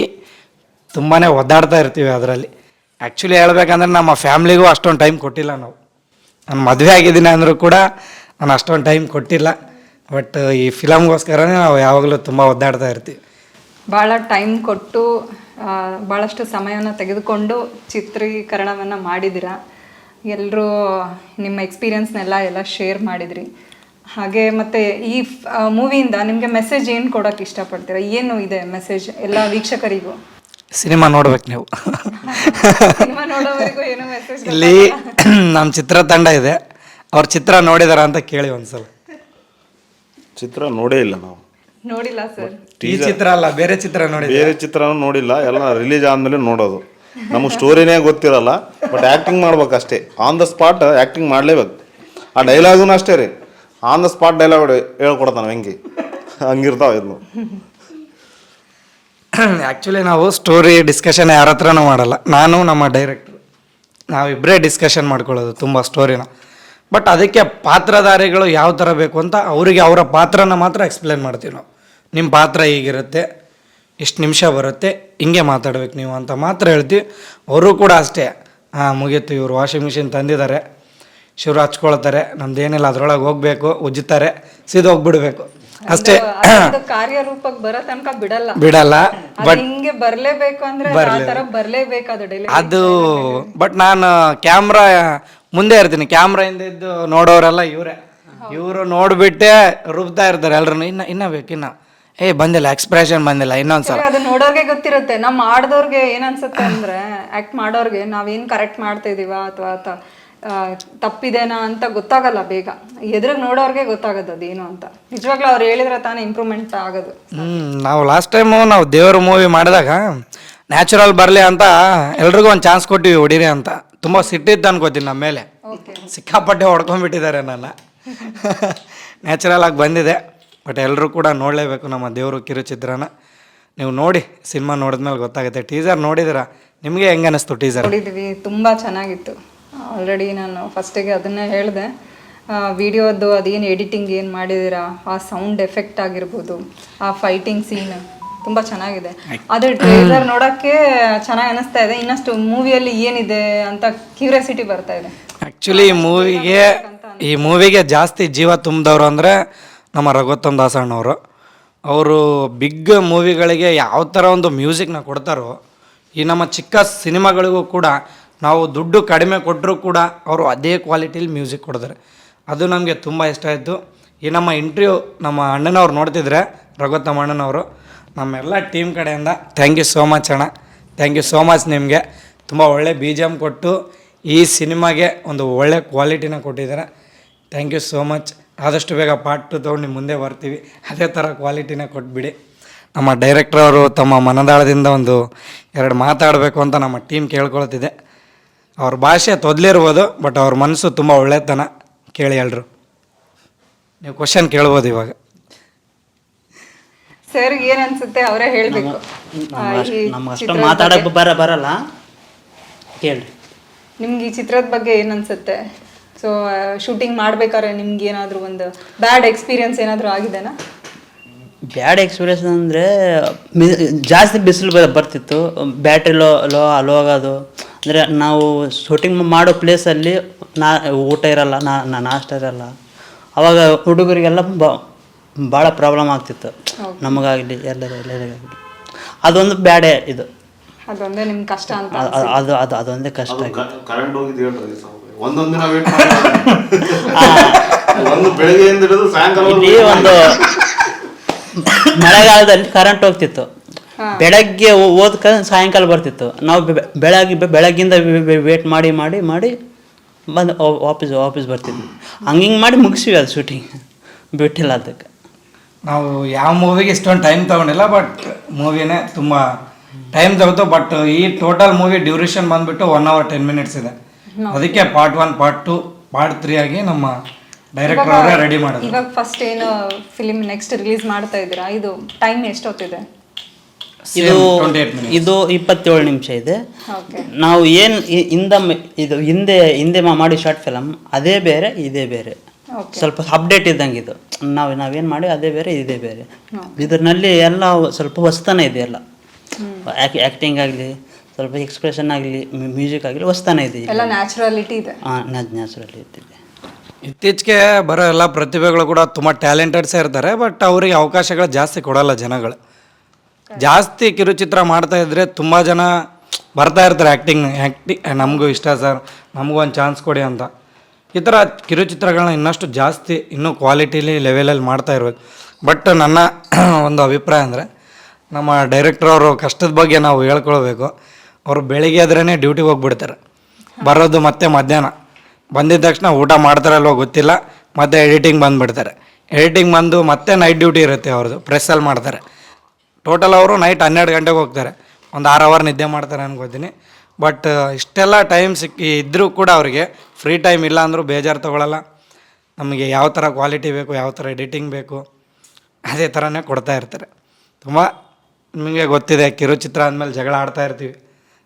S6: ತುಂಬಾ ಒದ್ದಾಡ್ತಾ ಇರ್ತೀವಿ ಅದರಲ್ಲಿ. ಆ್ಯಕ್ಚುಲಿ ಹೇಳ್ಬೇಕಂದ್ರೆ ನಮ್ಮ ಫ್ಯಾಮ್ಲಿಗೂ ಅಷ್ಟೊಂದು ಟೈಮ್ ಕೊಟ್ಟಿಲ್ಲ ನಾವು. ನಾನು ಮದುವೆ ಆಗಿದ್ದೀನಿ ಅಂದರೂ ಕೂಡ ನಾನು ಅಷ್ಟೊಂದು ಟೈಮ್ ಕೊಟ್ಟಿಲ್ಲ. ಬಟ್ ಈ ಫಿಲಮ್ಗೋಸ್ಕರನೇ ನಾವು ಯಾವಾಗಲೂ ತುಂಬ ಒದ್ದಾಡ್ತಾ ಇರ್ತೀವಿ.
S1: ಭಾಳ ಟೈಮ್ ಕೊಟ್ಟು ಭಾಳಷ್ಟು ಸಮಯನ ತೆಗೆದುಕೊಂಡು ಚಿತ್ರೀಕರಣವನ್ನು ಮಾಡಿದ್ದೀರಾ. ಎಲ್ಲರೂ ನಿಮ್ಮ ಎಕ್ಸ್ಪೀರಿಯನ್ಸ್ನೆಲ್ಲ ಶೇರ್ ಮಾಡಿದ್ರಿ. ಹಾಗೆ ಮತ್ತು ಈ ಮೂವಿಯಿಂದ ನಿಮಗೆ ಮೆಸೇಜ್ ಏನು ಕೊಡೋಕ್ಕೆ ಇಷ್ಟಪಡ್ತೀರಾ? ಏನು ಇದೆ ಮೆಸೇಜ್ ಎಲ್ಲ ವೀಕ್ಷಕರಿಗೂ?
S6: ಸಿನಿಮಾ ನೋಡ್ಬೇಕು ನೀವು.
S1: ಸಿನಿಮಾ ನೋಡೋವರೆಗೂ ಏನೋ ಮೆಸೇಜ್
S6: ಇಲ್ಲಿ ನಮ್ಮ ಚಿತ್ರತಂಡ ಇದೆ, ಅವ್ರ ಚಿತ್ರ ನೋಡಿದಾರ ಅಂತ ಕೇಳಿ ಒಂದ್ಸಲ.
S5: ಚಿತ್ರ ನೋಡೇ ಇಲ್ಲ ನಾವು.
S1: ನೋಡಿಲ್ಲ ಸರ್.
S6: ಈ ಚಿತ್ರ ಅಲ್ಲ, ಬೇರೆ ಚಿತ್ರ ನೋಡಿ.
S5: ಬೇರೆ ಚಿತ್ರನೂ ನೋಡಿಲ್ಲ, ಎಲ್ಲ ರಿಲೀಸ್ ಆದಮೇಲೆ ನೋಡೋದು. ನಮಗೆ ಸ್ಟೋರಿನೇ ಗೊತ್ತಿರಲ್ಲ, ಬಟ್ ಆ್ಯಕ್ಟಿಂಗ್ ಮಾಡ್ಬೇಕಷ್ಟೇ. ಆನ್ ದ ಸ್ಪಾಟ್ ಆ್ಯಕ್ಟಿಂಗ್ ಮಾಡಲೇಬೇಕು. ಆ ಡೈಲಾಗೂ ಅಷ್ಟೇ ರೀ, ಆನ್ ದ ಸ್ಪಾಟ್ ಡೈಲಾಗ್ ಹೇಳ್ಕೊಡ್ತಾನೆ ಹೆಂಗೆ, ಹಂಗಿರ್ತಾವೆ ಇದನ್ನು.
S6: ಆ್ಯಕ್ಚುಲಿ ನಾವು ಸ್ಟೋರಿ ಡಿಸ್ಕಷನ್ ಯಾರ ಹತ್ರನೂ ಮಾಡಲ್ಲ. ನಾನು ನಮ್ಮ ಡೈರೆಕ್ಟ್ರು ನಾವಿಬ್ಬರೇ ಡಿಸ್ಕಷನ್ ಮಾಡ್ಕೊಳ್ಳೋದು ತುಂಬ ಸ್ಟೋರಿನ. ಬಟ್ ಅದಕ್ಕೆ ಪಾತ್ರಧಾರಿಗಳು ಯಾವ ಥರ ಬೇಕು ಅಂತ ಅವರಿಗೆ ಅವರ ಪಾತ್ರನ ಮಾತ್ರ ಎಕ್ಸ್ಪ್ಲೇನ್ ಮಾಡ್ತೀವಿ ನಾವು. ನಿಮ್ಮ ಪಾತ್ರ ಹೀಗಿರುತ್ತೆ, ಇಷ್ಟು ನಿಮಿಷ ಬರುತ್ತೆ, ಹಿಂಗೆ ಮಾತಾಡ್ಬೇಕು ನೀವು ಅಂತ ಮಾತ್ರ ಹೇಳ್ತೀವಿ. ಅವರು ಕೂಡ ಅಷ್ಟೇ, ಮುಗೀತು ಇವರು ವಾಷಿಂಗ್ ಮಿಷಿನ್ ತಂದಿದ್ದಾರೆ, ಶಿವರು ಹಚ್ಕೊಳ್ತಾರೆ, ನಮ್ದೇನಿಲ್ಲ ಅದರೊಳಗೆ ಹೋಗ್ಬೇಕು, ಉಜ್ಜುತ್ತಾರೆ, ಸೀದಾ ಹೋಗ್ಬಿಡ್ಬೇಕು ಅಷ್ಟೇ.
S1: ಕಾರ್ಯರೂಪಕ್ಕೆ ಬರೋ ತನಕ
S6: ಬಿಡಲ್ಲ. ಬಟ್
S1: ಹಿಂಗೆ ಬರ್ಲೇಬೇಕು ಅಂದ್ರೆ ಆ ಥರ ಬರ್ಲೇಬೇಕು ಅದು ಡೈಲಿ.
S6: ಅದು ಬಟ್ ನಾನು ಕ್ಯಾಮ್ರಾ ಮುಂದೆ ಇರ್ತೀನಿ, ಕ್ಯಾಮ್ರಾ ಹಿಂದೆ ಇದ್ದು ನೋಡೋರೆಲ್ಲ ಇವರು ನೋಡ್ಬಿಟ್ಟೆ ರುಬ್ತಾ ಇರ್ತಾರೆ ಎಲ್ರು. ಇನ್ನ ಬೇಕಿನ್ನ ಬಂದಿಲ್ಲ, ಎಕ್ಸ್ಪ್ರೆಷನ್ ಬಂದಿಲ್ಲ, ಇನ್ನೊಂದ್ಸಲ.
S1: ಅದು ನೋಡೋರ್ಗೆ ಗೊತ್ತಿರುತ್ತೆ. ನಮ್ಮ ಆಡ್ದವ್ರಿಗೆ ಏನ್ ಅನ್ಸುತ್ತೆ ಅಂದ್ರೆ, ಆಕ್ಟ್ ಮಾಡೋರ್ಗೆ ನಾವೇನ್ ಕರೆಕ್ಟ್ ಮಾಡ್ತಾ ಇದೀವ ಅಥವಾ ತಪ್ಪಿದೇನಾ ಅಂತ ಗೊತ್ತಾಗಲ್ಲ ಬೇಗ. ಎದುರಿಗೆ ನೋಡೋರ್ಗೆ ಗೊತ್ತಾಗದು ಅದೇನು ಅಂತ. ನಿಜವಾಗ್ಲೂ ಅವ್ರು ಹೇಳಿದ್ರೆ ತಾನೇ ಇಂಪ್ರೂವ್ಮೆಂಟ್ ಆಗೋದು.
S6: ನಾವು ಲಾಸ್ಟ್ ಟೈಮು ನಾವು ದೇವ್ರ ಮೂವಿ ಮಾಡಿದಾಗ ನ್ಯಾಚುರಲ್ ಬರಲಿ ಅಂತ ಎಲ್ರಿಗೂ ಒಂದು ಚಾನ್ಸ್ ಕೊಟ್ಟಿವಿ ಹೊಡೀರಿ ಅಂತ. ತುಂಬ ಸಿಟ್ಟಿತ್ತು ಅನ್ಕೋತೀನಿ ನಮ್ಮ ಮೇಲೆ, ಸಿಕ್ಕಾಪಟ್ಟೆ ಹೊಡ್ಕೊಂಡ್ಬಿಟ್ಟಿದ್ದಾರೆ ನನ್ನ. ನ್ಯಾಚುರಲ್ ಆಗಿ ಬಂದಿದೆ. ಬಟ್ ಎಲ್ಲರೂ ಕೂಡ ನೋಡಲೇಬೇಕು ನಮ್ಮ ದೇವರು ಕಿರುಚಿತ್ರನ. ನೀವು ನೋಡಿ, ಸಿನಿಮಾ ನೋಡಿದ್ಮೇಲೆ ಗೊತ್ತಾಗುತ್ತೆ. ಟೀಸರ್ ನೋಡಿದಿರಾ, ನಿಮಗೆ ಹೆಂಗೆ ಅನ್ನಿಸ್ತು ಟೀಸರ್?
S1: ನೋಡಿದ್ವಿ, ತುಂಬ ಚೆನ್ನಾಗಿತ್ತು. ಆಲ್ರೆಡಿ ನಾನು ಫಸ್ಟಿಗೆ ಅದನ್ನೇ ಹೇಳಿದೆ, ವಿಡಿಯೋದು ಅದೇನು ಎಡಿಟಿಂಗ್ ಏನು ಮಾಡಿದ್ದೀರಾ, ಆ ಸೌಂಡ್ ಎಫೆಕ್ಟ್ ಆಗಿರ್ಬೋದು, ಆ ಫೈಟಿಂಗ್ ಸೀನ್ ತುಂಬ ಚೆನ್ನಾಗಿದೆ. ಅದ್ರ ಟ್ರೇಲರ್ ನೋಡೋಕ್ಕೆ ಚೆನ್ನಾಗಿ ಅನ್ನಿಸ್ತಾ ಇದೆ. ಇನ್ನಷ್ಟು ಮೂವಿಯಲ್ಲಿ ಏನಿದೆ ಅಂತ ಕ್ಯೂರಿಯಾಸಿಟಿ ಬರ್ತಾ ಇದೆ.
S6: ಆ್ಯಕ್ಚುಲಿ ಈ ಮೂವಿಗೆ ಜಾಸ್ತಿ ಜೀವ ತುಂಬಿದವರು ಅಂದರೆ ನಮ್ಮ ರಘುತ್ತಮ್ ದಾಸಣ್ಣವರು. ಅವರು ಬಿಗ್ ಮೂವಿಗಳಿಗೆ ಯಾವ ಥರ ಒಂದು ಮ್ಯೂಸಿಕ್ನ ಕೊಡ್ತಾರೋ, ಈ ನಮ್ಮ ಚಿಕ್ಕ ಸಿನಿಮಾಗಳಿಗೂ ಕೂಡ ನಾವು ದುಡ್ಡು ಕಡಿಮೆ ಕೊಟ್ಟರೂ ಕೂಡ ಅವರು ಅದೇ ಕ್ವಾಲಿಟಿಲಿ ಮ್ಯೂಸಿಕ್ ಕೊಡ್ತಾರೆ. ಅದು ನಮಗೆ ತುಂಬ ಇಷ್ಟ ಆಯಿತು. ಈ ನಮ್ಮ ಇಂಟರ್ವ್ಯೂ ನಮ್ಮ ಅಣ್ಣನವ್ರು ನೋಡ್ತಿದ್ರೆ, ರಘುತ್ತಮ್ ಅಣ್ಣನವರು, ನಮ್ಮೆಲ್ಲ ಟೀಮ್ ಕಡೆಯಿಂದ ಥ್ಯಾಂಕ್ ಯು ಸೋ ಮಚ್ ಅಣ್ಣ. ಥ್ಯಾಂಕ್ ಯು ಸೋ ಮಚ್ ನಿಮಗೆ. ತುಂಬ ಒಳ್ಳೆ BGM ಕೊಟ್ಟು ಈ ಸಿನಿಮಾಗೆ ಒಂದು ಒಳ್ಳೆ ಕ್ವಾಲಿಟಿನ ಕೊಟ್ಟಿದ್ದಾರೆ. Thank you so much. ಆದಷ್ಟು ಬೇಗ ಪಾರ್ಟ್ 2 ತೊಗೊಂಡು ನಿಮ್ಮ ಮುಂದೆ ಬರ್ತೀವಿ. ಅದೇ ಥರ ಕ್ವಾಲಿಟಿನ ಕೊಟ್ಬಿಡಿ. ನಮ್ಮ ಡೈರೆಕ್ಟರ್ ಅವರು ತಮ್ಮ ಮನದಾಳದಿಂದ ಒಂದು 2 ಮಾತಾಡಬೇಕು ಅಂತ ನಮ್ಮ ಟೀಮ್ ಕೇಳ್ಕೊಳ್ತಿದೆ. ಅವ್ರ ಭಾಷೆ ತೊದಲಿರ್ಬೋದು, ಬಟ್ ಅವ್ರ ಮನಸ್ಸು ತುಂಬ ಒಳ್ಳೆತನ. ಕೇಳಿ ಎಲ್ರು, ನೀವು ಕ್ವಶನ್ ಕೇಳ್ಬೋದು ಇವಾಗ.
S1: ಸರ್ ಏನು ಅನ್ಸುತ್ತೆ ಅವರೇ ಹೇಳಬೇಕು.
S7: ನಮ್ಗೆ ಅಷ್ಟು ಮಾತಾಡೋಕೆ ಬರಲ್ಲ, ಕೇಳಿ.
S1: ನಿಮ್ಗೆ ಈ ಚಿತ್ರದ ಬಗ್ಗೆ ಏನು ಅನ್ಸುತ್ತೆ? ಸೊ ಶೂಟಿಂಗ್ ಮಾಡ್ಬೇಕಾದ್ರೆ ನಿಮ್ಗೆ ಏನಾದರೂ ಒಂದು ಬ್ಯಾಡ್ ಎಕ್ಸ್ಪೀರಿಯನ್ಸ್ ಏನಾದರೂ ಆಗಿದೆನಾ?
S7: ಬ್ಯಾಡ್ ಎಕ್ಸ್ಪೀರಿಯನ್ಸ್ ಅಂದರೆ ಜಾಸ್ತಿ ಬಿಸಿಲು ಬರ್ತಿತ್ತು, ಬ್ಯಾಟ್ರಿ ಲೋ ಆಗೋದು. ಅಂದರೆ ನಾವು ಶೂಟಿಂಗ್ ಮಾಡೋ ಪ್ಲೇಸಲ್ಲಿ ಊಟ ಇರಲ್ಲ, ನಾಷ್ಟ ಇರಲ್ಲ. ಆವಾಗ ಹುಡುಗರಿಗೆಲ್ಲ ಭಾಳ ಪ್ರಾಬ್ಲಮ್ ಆಗ್ತಿತ್ತು, ನಮಗಾಗಲಿ ಎಲ್ಲರಿಗಾಗಲಿ. ಅದೊಂದು ಬ್ಯಾಡೇ ಇದು.
S1: ಅದೊಂದೇ ನಿಮ್ಗೆ ಕಷ್ಟ ಅಂತ?
S7: ಅದೊಂದೇ ಕಷ್ಟ.
S5: ಕರೆಂಟ್ ಹೋಗಿದ್ದು ಹೇಳ್ರಿ, ಒಂದೊಂದು ದಿನ ವೇಟ್ ಒಂದು ಬೆಳಗ್ಗೆಯಿಂದ ಹಿಡಿದು ಸಾಯಂಕಾಲ
S7: ಇಲ್ಲಿ ಒಂದು ಮಳೆಗಾಲದಲ್ಲಿ ಕರೆಂಟ್ ಹೋಗ್ತಿತ್ತು, ಬೆಳಗ್ಗೆ ಓದ್ಕ ಸಾಯಂಕಾಲ ಬರ್ತಿತ್ತು. ನಾವು ಬೆಳಗ್ಗಿಂದ ವೇಟ್ ಮಾಡಿ ಮಾಡಿ ಮಾಡಿ ಬಂದು ವಾಪಸ್ ಬರ್ತಿದ್ವಿ. ಹಂಗಿಂಗೆ ಮಾಡಿ ಮುಗಿಸ್ವಿ ಅದು ಶೂಟಿಂಗ್, ಬಿಟ್ಟಿಲ್ಲ ಅದಕ್ಕೆ.
S6: ನಾವು ಯಾವ ಮೂವಿಗೆ ಇಷ್ಟೊಂದು ಟೈಮ್ ತೊಗೊಂಡಿಲ್ಲ, ಬಟ್ ಮೂವಿನೇ ತುಂಬ ಟೈಮ್ ತಗೋತು. ಬಟ್ ಈ ಟೋಟಲ್ ಮೂವಿ ಡ್ಯೂರೇಷನ್ ಬಂದುಬಿಟ್ಟು 1 hour 10 minutes ಇದೆ. ಅದಕ್ಕೆ ಪಾರ್ಟ್ 1, ಪಾರ್ಟ್ 2, ಪಾರ್ಟ್ 3 ಆಗಿ ನಮ್ಮ ಡೈರೆಕ್ಟರ್ ಅವರೇ ರೆಡಿ ಮಾಡೋದು.
S1: ಇವಾಗ ಫಸ್ಟ್ ಏನು ಫಿಲಿಮ್ ನೆಕ್ಸ್ಟ್ ರಿಲೀಸ್ ಮಾಡ್ತಾ ಇದ್ದೀರಾ, ಇದು ಟೈಮ್ ಎಷ್ಟೊತ್ತಿದೆ?
S7: ಇದು 27 ನಿಮಿಷ ಇದೆ. ನಾವು ಏನು ಇದು ಹಿಂದೆ ಮಾಡಿ ಶಾರ್ಟ್ ಫಿಲಮ್ ಅದೇ ಬೇರೆ ಇದೇ ಬೇರೆ, ಸ್ವಲ್ಪ ಅಪ್ಡೇಟ್ ಇದ್ದಂಗೆ ಇದು. ನಾವೇನು ಮಾಡಿ ಅದೇ ಬೇರೆ ಇದೇ ಬೇರೆ. ಇದರಲ್ಲಿ ಎಲ್ಲ ಸ್ವಲ್ಪ ಹೊಸತನ ಇದೆ. ಎಲ್ಲ ಆ್ಯಕ್ಟಿಂಗ್ ಆಗಲಿ, ಸ್ವಲ್ಪ ಎಕ್ಸ್ಪ್ರೆಷನ್ ಆಗಲಿ, ಮ್ಯೂಸಿಕ್ ಆಗಲಿ ಹೊಸತನ ಇದೆ.
S1: ಎಲ್ಲ ನ್ಯಾಚುರಾಲಿಟಿ ಇದೆ.
S7: ನ್ಯಾಚುರಾಲಿಟಿ ಇದೆ.
S6: ಇತ್ತೀಚೆಗೆ ಬರೋ ಎಲ್ಲ ಪ್ರತಿಭೆಗಳು ಕೂಡ ತುಂಬ ಟ್ಯಾಲೆಂಟೆಡ್ಸೇ ಇರ್ತಾರೆ, ಬಟ್ ಅವರಿಗೆ ಅವಕಾಶಗಳು ಜಾಸ್ತಿ ಕೊಡಲ್ಲ ಜನಗಳು. ಜಾಸ್ತಿ ಕಿರುಚಿತ್ರ ಮಾಡ್ತಾ ಇದ್ರೆ ತುಂಬ ಜನ ಬರ್ತಾ ಇರ್ತಾರೆ ಆ್ಯಕ್ಟಿಂಗ್ ನಮಗೂ ಇಷ್ಟ ಸರ್, ನಮಗೂ ಒಂದು ಚಾನ್ಸ್ ಕೊಡಿ ಅಂತ. ಈ ಥರ ಕಿರುಚಿತ್ರಗಳನ್ನ ಇನ್ನಷ್ಟು ಜಾಸ್ತಿ ಇನ್ನೂ ಕ್ವಾಲಿಟಿಲಿ ಲೆವೆಲಲ್ಲಿ ಮಾಡ್ತಾ ಇರ್ಬೇಕು. ಬಟ್ ನನ್ನ ಒಂದು ಅಭಿಪ್ರಾಯ ಅಂದರೆ, ನಮ್ಮ ಡೈರೆಕ್ಟರ್ ಅವರು ಕಷ್ಟದ ಬಗ್ಗೆ ನಾವು ಹೇಳ್ಕೊಳ್ಬೇಕು. ಅವರು ಬೆಳಿಗ್ಗೆ ಆದ್ರೇ ಡ್ಯೂಟಿಗೆ ಹೋಗ್ಬಿಡ್ತಾರೆ, ಬರೋದು ಮತ್ತೆ ಮಧ್ಯಾಹ್ನ. ಬಂದಿದ್ದ ತಕ್ಷಣ ಊಟ ಮಾಡ್ತಾರಲ್ವೋ ಗೊತ್ತಿಲ್ಲ, ಮತ್ತೆ ಎಡಿಟಿಂಗ್ ಬಂದುಬಿಡ್ತಾರೆ. ಎಡಿಟಿಂಗ್ ಬಂದು ಮತ್ತೆ ನೈಟ್ ಡ್ಯೂಟಿ ಇರುತ್ತೆ ಅವ್ರದ್ದು, ಪ್ರೆಸ್ಸಲ್ಲಿ ಮಾಡ್ತಾರೆ. ಟೋಟಲ್ ಅವರು ನೈಟ್ 12 ಗಂಟೆಗೆ ಹೋಗ್ತಾರೆ, ಒಂದು 6 hour ನಿದ್ದೆ ಮಾಡ್ತಾರೆ ಅನ್ಕೋತೀನಿ. ಬಟ್ ಇಷ್ಟೆಲ್ಲ ಟೈಮ್ ಇದ್ದರೂ ಕೂಡ ಅವರಿಗೆ ಫ್ರೀ ಟೈಮ್ ಇಲ್ಲ ಅಂದರೂ ಬೇಜಾರು ತೊಗೊಳ್ಳಲ್ಲ. ನಮಗೆ ಯಾವ ಥರ ಕ್ವಾಲಿಟಿ ಬೇಕು, ಯಾವ ಥರ ಎಡಿಟಿಂಗ್ ಬೇಕು, ಅದೇ ಥರನೇ ಕೊಡ್ತಾ ಇರ್ತಾರೆ. ತುಂಬ ನಿಮಗೆ ಗೊತ್ತಿದೆ, ಕಿರುಚಿತ್ರ ಅಂದಮೇಲೆ ಜಗಳ ಆಡ್ತಾ ಇರ್ತೀವಿ,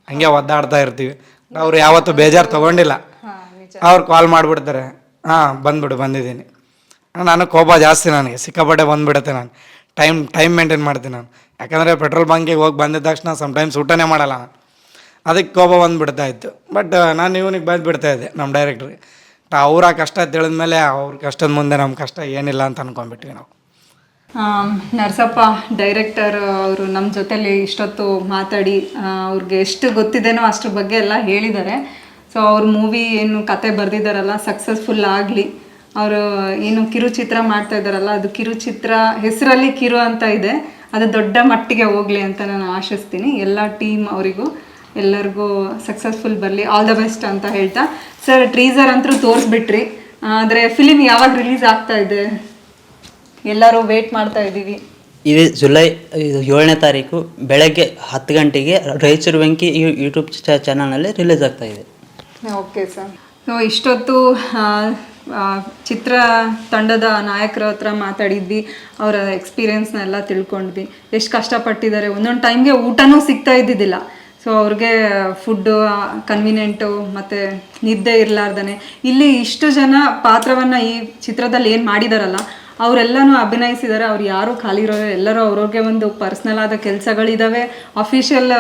S6: ಹಂಗೆ ಒದ್ದಾಡ್ತಾ ಇರ್ತೀವಿ. ಅವ್ರು ಯಾವತ್ತೂ ಬೇಜಾರು ತೊಗೊಂಡಿಲ್ಲ. ಅವ್ರು ಕಾಲ್ ಮಾಡಿಬಿಡ್ತಾರೆ, ಬಂದಿದ್ದೀನಿ. ನಾನು ಕೋಪ ಜಾಸ್ತಿ, ನನಗೆ ಸಿಕ್ಕಾಪಟ್ಟೆ ಬಂದುಬಿಡುತ್ತೆ. ನಾನು ಟೈಮ್ ಮೇಂಟೈನ್ ಮಾಡ್ತೀನಿ ನಾನು. ಯಾಕಂದರೆ ಪೆಟ್ರೋಲ್ ಬಂಕಿಗೆ ಹೋಗಿ ಬಂದಿದ್ದ ತಕ್ಷಣ ಸಮ್ಟೈಮ್ಸ್ ಊಟನೇ ಮಾಡಲ್ಲ ನಾನು. ಅದಕ್ಕೆ ಕೋಪ ಬಂದುಬಿಡ್ತಾ ಇತ್ತು. ಬಟ್ ನಾನು ಇವನಿಗೆ ಬಂದುಬಿಡ್ತಾಯಿದ್ದೆ ನಮ್ಮ ಡೈರೆಕ್ಟ್ರಿಗೆ. ಅವರ ಕಷ್ಟ ತಿಳಿದ್ಮೇಲೆ ಅವ್ರ ಕಷ್ಟದ ಮುಂದೆ ನಮ್ಮ ಕಷ್ಟ ಏನಿಲ್ಲ ಅಂತ ಅಂದ್ಕೊಂಡ್ಬಿಟ್ವಿ ನಾವು.
S1: ನರಸಪ್ಪ ಡೈರೆಕ್ಟರ್ ಅವರು ನಮ್ಮ ಜೊತೆಲಿ ಇಷ್ಟೊತ್ತು ಮಾತಾಡಿ ಅವ್ರಿಗೆ ಎಷ್ಟು ಗೊತ್ತಿದೆನೋ ಅದ್ರ ಬಗ್ಗೆ ಎಲ್ಲ ಹೇಳಿದ್ದಾರೆ. ಸೊ ಅವ್ರ ಮೂವಿ ಏನು ಕತೆ ಬರೆದಿದ್ದಾರಲ್ಲ ಸಕ್ಸಸ್ಫುಲ್ ಆಗಲಿ. ಅವರು ಏನು ಕಿರುಚಿತ್ರ ಮಾಡ್ತಾ ಇದ್ದಾರಲ್ಲ, ಅದು ಕಿರುಚಿತ್ರ ಹೆಸರಲ್ಲಿ ಕಿರು ಅಂತ ಇದೆ, ಅದು ದೊಡ್ಡ ಮಟ್ಟಿಗೆ ಹೋಗಲಿ ಅಂತ ನಾನು ಆಶಿಸ್ತೀನಿ. ಎಲ್ಲ ಟೀಮ್ ಅವರಿಗೂ ಎಲ್ಲರಿಗೂ ಸಕ್ಸಸ್ಫುಲ್ ಬರಲಿ, ಆಲ್ ದ ಬೆಸ್ಟ್ ಅಂತ ಹೇಳ್ತಾ. ಸರ್ ಟ್ರೀಸರ್ ಅಂತೂ ತೋರಿಸ್ಬಿಟ್ರಿ, ಆದರೆ ಫಿಲಿಮ್ ಯಾವಾಗ ರಿಲೀಸ್ ಆಗ್ತಾ ಇದೆ? ಎಲ್ಲರೂ ವೇಟ್ ಮಾಡ್ತಾ ಇದ್ದೀವಿ.
S7: ಇದು ಜುಲೈ 7ನೇ ತಾರೀಕು ಬೆಳಗ್ಗೆ 10 ಗಂಟೆಗೆ ರಾಯಚೂರು ವೆಂಕಿ ಯೂಟ್ಯೂಬ್ ಚಾನಲ್ನಲ್ಲಿ ರಿಲೀಸ್ ಆಗ್ತಾ ಇದೆ.
S1: Okay sir. ಸೊ ಇಷ್ಟೊತ್ತು ಚಿತ್ರ ತಂಡದ ನಾಯಕರ ಹತ್ರ ಮಾತಾಡಿದ್ವಿ, ಅವರ ಎಕ್ಸ್ಪೀರಿಯೆನ್ಸ್ನೆಲ್ಲ ತಿಳ್ಕೊಂಡ್ವಿ, ಎಷ್ಟು ಕಷ್ಟಪಟ್ಟಿದ್ದಾರೆ. ಒಂದೊಂದು ಟೈಮ್ಗೆ ಊಟನೂ ಸಿಗ್ತಾ ಇದ್ದಿದ್ದಿಲ್ಲ. ಸೊ ಅವ್ರಿಗೆ ಫುಡ್ಡು ಕನ್ವೀನಿಯೆಂಟು ಮತ್ತು ನಿದ್ದೆ ಇರಲಾರ್ದೇ ಇಲ್ಲಿ ಇಷ್ಟು ಜನ ಪಾತ್ರವನ್ನು ಈ ಚಿತ್ರದಲ್ಲಿ ಏನು ಮಾಡಿದಾರಲ್ಲ ಅವರೆಲ್ಲನೂ ಅಭಿನಯಿಸಿದ್ದಾರೆ. ಅವ್ರು ಯಾರೂ ಖಾಲಿ ಇರೋರು, ಎಲ್ಲರೂ ಅವ್ರವ್ರಿಗೆ ಒಂದು ಪರ್ಸ್ನಲ್ ಆದ ಕೆಲಸಗಳಿದ್ದಾವೆ, ಅಫಿಷಿಯಲ್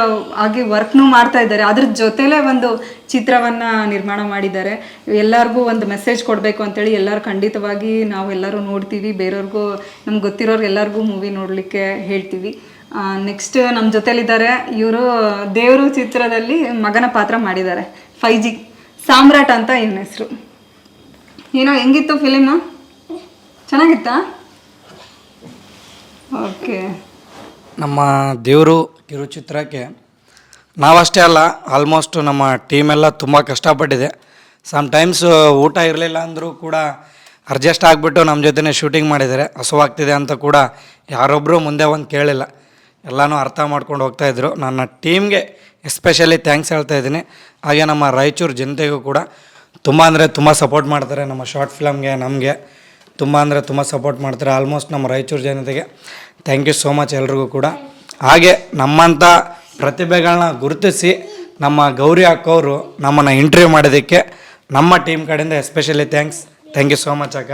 S1: ಆಗಿ ವರ್ಕ್ನೂ ಮಾಡ್ತಾ ಇದ್ದಾರೆ. ಅದ್ರ ಜೊತೆಲೇ ಒಂದು ಚಿತ್ರವನ್ನು ನಿರ್ಮಾಣ ಮಾಡಿದ್ದಾರೆ. ಎಲ್ಲರಿಗೂ ಒಂದು ಮೆಸೇಜ್ ಕೊಡಬೇಕು ಅಂತೇಳಿ ಎಲ್ಲರೂ ಖಂಡಿತವಾಗಿ ನಾವೆಲ್ಲರೂ ನೋಡ್ತೀವಿ. ಬೇರೆಯವ್ರಿಗೂ ನಮ್ಗೆ ಗೊತ್ತಿರೋರು ಎಲ್ಲರಿಗೂ ಮೂವಿ ನೋಡಲಿಕ್ಕೆ ಹೇಳ್ತೀವಿ. ನೆಕ್ಸ್ಟ್ ನಮ್ಮ ಜೊತೆಲಿದ್ದಾರೆ ಇವರು ದೇವರು ಚಿತ್ರದಲ್ಲಿ ಮಗನ ಪಾತ್ರ ಮಾಡಿದ್ದಾರೆ. 5G ಸಾಮ್ರಾಟ್ ಅಂತ ಇವನ ಹೆಸರು. ಏನೋ ಹೆಂಗಿತ್ತು ಫಿಲಿಮು? ಚೆನ್ನಾಗಿತ್ತಾ? ಓಕೆ.
S6: ನಮ್ಮ ದೇವರು ಕಿರುಚಿತ್ರಕ್ಕೆ ನಾವಷ್ಟೇ ಅಲ್ಲ, ಆಲ್ಮೋಸ್ಟ್ ನಮ್ಮ ಟೀಮೆಲ್ಲ ತುಂಬ ಕಷ್ಟಪಟ್ಟಿದೆ. ಸಮ್ಟೈಮ್ಸ್ ಊಟ ಇರಲಿಲ್ಲ ಅಂದರೂ ಕೂಡ ಅಡ್ಜಸ್ಟ್ ಆಗಿಬಿಟ್ಟು ನಮ್ಮ ಜೊತೆನೇ ಶೂಟಿಂಗ್ ಮಾಡಿದ್ದಾರೆ. ಹಸುವಾಗ್ತಿದೆ ಅಂತ ಕೂಡ ಯಾರೊಬ್ಬರು ಮುಂದೆ ಒಂದು ಕೇಳಿಲ್ಲ, ಎಲ್ಲನೂ ಅರ್ಥ ಮಾಡ್ಕೊಂಡು ಹೋಗ್ತಾಯಿದ್ರು. ನನ್ನ ಟೀಮ್ಗೆ ಎಸ್ಪೆಷಲಿ ಥ್ಯಾಂಕ್ಸ್ ಹೇಳ್ತಾ ಇದ್ದೀನಿ. ಹಾಗೆ ನಮ್ಮ ರಾಯಚೂರು ಜನತೆಗೂ ಕೂಡ ತುಂಬ ಅಂದರೆ ತುಂಬ ಸಪೋರ್ಟ್ ಮಾಡ್ತಾರೆ. ನಮ್ಮ ಶಾರ್ಟ್ ಫಿಲಮ್ಗೆ ನಮಗೆ ತುಂಬ ಅಂದರೆ ತುಂಬ ಸಪೋರ್ಟ್ ಮಾಡ್ತಾರೆ. ಆಲ್ಮೋಸ್ಟ್ ನಮ್ಮ ರಾಯಚೂರು ಜನತೆಗೆ ಥ್ಯಾಂಕ್ ಯು ಸೋ ಮಚ್ ಎಲ್ರಿಗೂ ಕೂಡ. ಹಾಗೆ ನಮ್ಮಂಥ ಪ್ರತಿಭೆಗಳನ್ನ ಗುರುತಿಸಿ ನಮ್ಮ ಗೌರಿ ಅಕ್ಕವರು ನಮ್ಮನ್ನು ಇಂಟರ್ವ್ಯೂ ಮಾಡೋದಕ್ಕೆ ನಮ್ಮ ಟೀಮ್ ಕಡೆಯಿಂದ especially thank you so much ಅಕ್ಕ.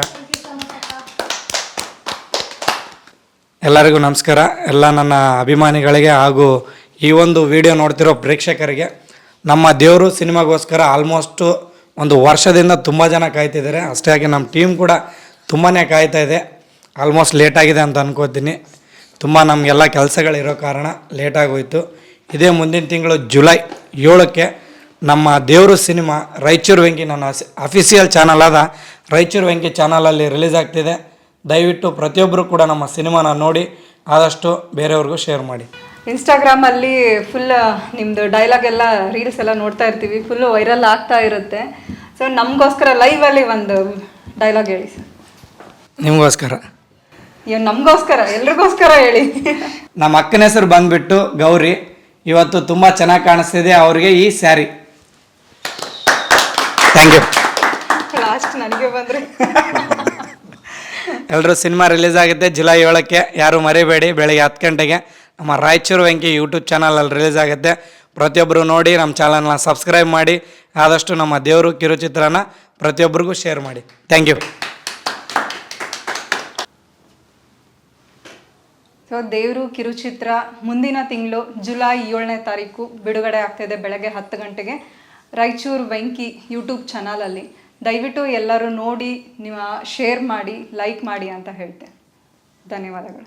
S6: ಎಲ್ಲರಿಗೂ ನಮಸ್ಕಾರ. ಎಲ್ಲ ನನ್ನ ಅಭಿಮಾನಿಗಳಿಗೆ ಹಾಗೂ ಈ ಒಂದು ವಿಡಿಯೋ ನೋಡ್ತಿರೋ ಪ್ರೇಕ್ಷಕರಿಗೆ, ನಮ್ಮ ದೇವರು ಸಿನಿಮಾಗೋಸ್ಕರ ಆಲ್ಮೋಸ್ಟು ಒಂದು ವರ್ಷದಿಂದ ತುಂಬ ಜನ ಕಾಯ್ತಿದ್ದಾರೆ. ಅಷ್ಟೇ ಆಗಿ ನಮ್ಮ ಟೀಮ್ ಕೂಡ ತುಂಬಾ ಕಾಯ್ತಾ ಇದೆ. ಆಲ್ಮೋಸ್ಟ್ ಲೇಟಾಗಿದೆ ಅಂತ ಅನ್ಕೋತೀನಿ. ತುಂಬ ನಮಗೆಲ್ಲ ಕೆಲಸಗಳಿರೋ ಕಾರಣ ಲೇಟಾಗೋಯಿತು. ಇದೇ ಮುಂದಿನ ತಿಂಗಳು ಜುಲೈ 7ಕ್ಕೆ ನಮ್ಮ ದೇವರು ಸಿನಿಮಾ ರಾಯಚೂರು ವೆಂಕಿ, ನನ್ನ ಅಫಿಷಿಯಲ್ ಚಾನಲ್ ಆದ ರಾಯಚೂರು ವೆಂಕಿ ಚಾನಲಲ್ಲಿ ರಿಲೀಸ್ ಆಗ್ತಿದೆ. ದಯವಿಟ್ಟು ಪ್ರತಿಯೊಬ್ಬರು ಕೂಡ ನಮ್ಮ ಸಿನಿಮಾನ ನೋಡಿ ಆದಷ್ಟು ಬೇರೆಯವ್ರಿಗೂ ಶೇರ್ ಮಾಡಿ.
S1: ಇನ್ಸ್ಟಾಗ್ರಾಮಲ್ಲಿ ಫುಲ್ ನಿಮ್ಮದು ಡೈಲಾಗ್ ಎಲ್ಲ ರೀಲ್ಸ್ ಎಲ್ಲ ನೋಡ್ತಾ ಇರ್ತೀವಿ, ಫುಲ್ಲು ವೈರಲ್ ಆಗ್ತಾ ಇರುತ್ತೆ. ಸೊ ನಮಗೋಸ್ಕರ ಲೈವಲ್ಲಿ ಒಂದು ಡೈಲಾಗ್ ಹೇಳಿ ಸರ್.
S6: ನಿಮಗೋಸ್ಕರ?
S1: ನಮಗೋಸ್ಕರ, ಎಲ್ರಿಗೋಸ್ಕರ ಹೇಳಿ.
S6: ನಮ್ಮ ಅಕ್ಕನ ಹೆಸರು ಬಂದುಬಿಟ್ಟು ಗೌರಿ. ಇವತ್ತು ತುಂಬ ಚೆನ್ನಾಗಿ ಕಾಣಿಸ್ತಿದೆ ಅವ್ರಿಗೆ ಈ ಸ್ಯಾರಿ. Thank you.
S1: ಲಾಸ್ಟ್ ನನಗೆ ಬಂದರೆ
S6: ಎಲ್ಲರೂ ಸಿನಿಮಾ ರಿಲೀಸ್ ಆಗುತ್ತೆ ಜುಲೈ 7ಕ್ಕೆ. ಯಾರು ಮರಿಬೇಡಿ, ಬೆಳಗ್ಗೆ 10 ಗಂಟೆಗೆ ನಮ್ಮ ರಾಯಚೂರು ವೆಂಕಿ ಯೂಟ್ಯೂಬ್ ಚಾನಲಲ್ಲಿ ರಿಲೀಸ್ ಆಗುತ್ತೆ. ಪ್ರತಿಯೊಬ್ಬರು ನೋಡಿ, ನಮ್ಮ ಚಾನಲ್ನ ಸಬ್ಸ್ಕ್ರೈಬ್ ಮಾಡಿ, ಆದಷ್ಟು ನಮ್ಮ ದೇವರು ಕಿರುಚಿತ್ರನ ಪ್ರತಿಯೊಬ್ಬರಿಗೂ ಶೇರ್ ಮಾಡಿ. Thank you.
S1: ಸೊ ದೇವರು ಕಿರುಚಿತ್ರ ಮುಂದಿನ ತಿಂಗಳು ಜುಲೈ 7ನೇ ತಾರೀಕು ಬಿಡುಗಡೆ ಆಗ್ತಾಯಿದೆ ಬೆಳಗ್ಗೆ 10 ಗಂಟೆಗೆ ರಾಯಚೂರು ವೆಂಕಿ ಯೂಟ್ಯೂಬ್ ಚಾನಲಲ್ಲಿ. ದಯವಿಟ್ಟು ಎಲ್ಲರೂ ನೋಡಿ, ನೀವು ಶೇರ್ ಮಾಡಿ, ಲೈಕ್ ಮಾಡಿ ಅಂತ ಹೇಳ್ತೆ. ಧನ್ಯವಾದಗಳು.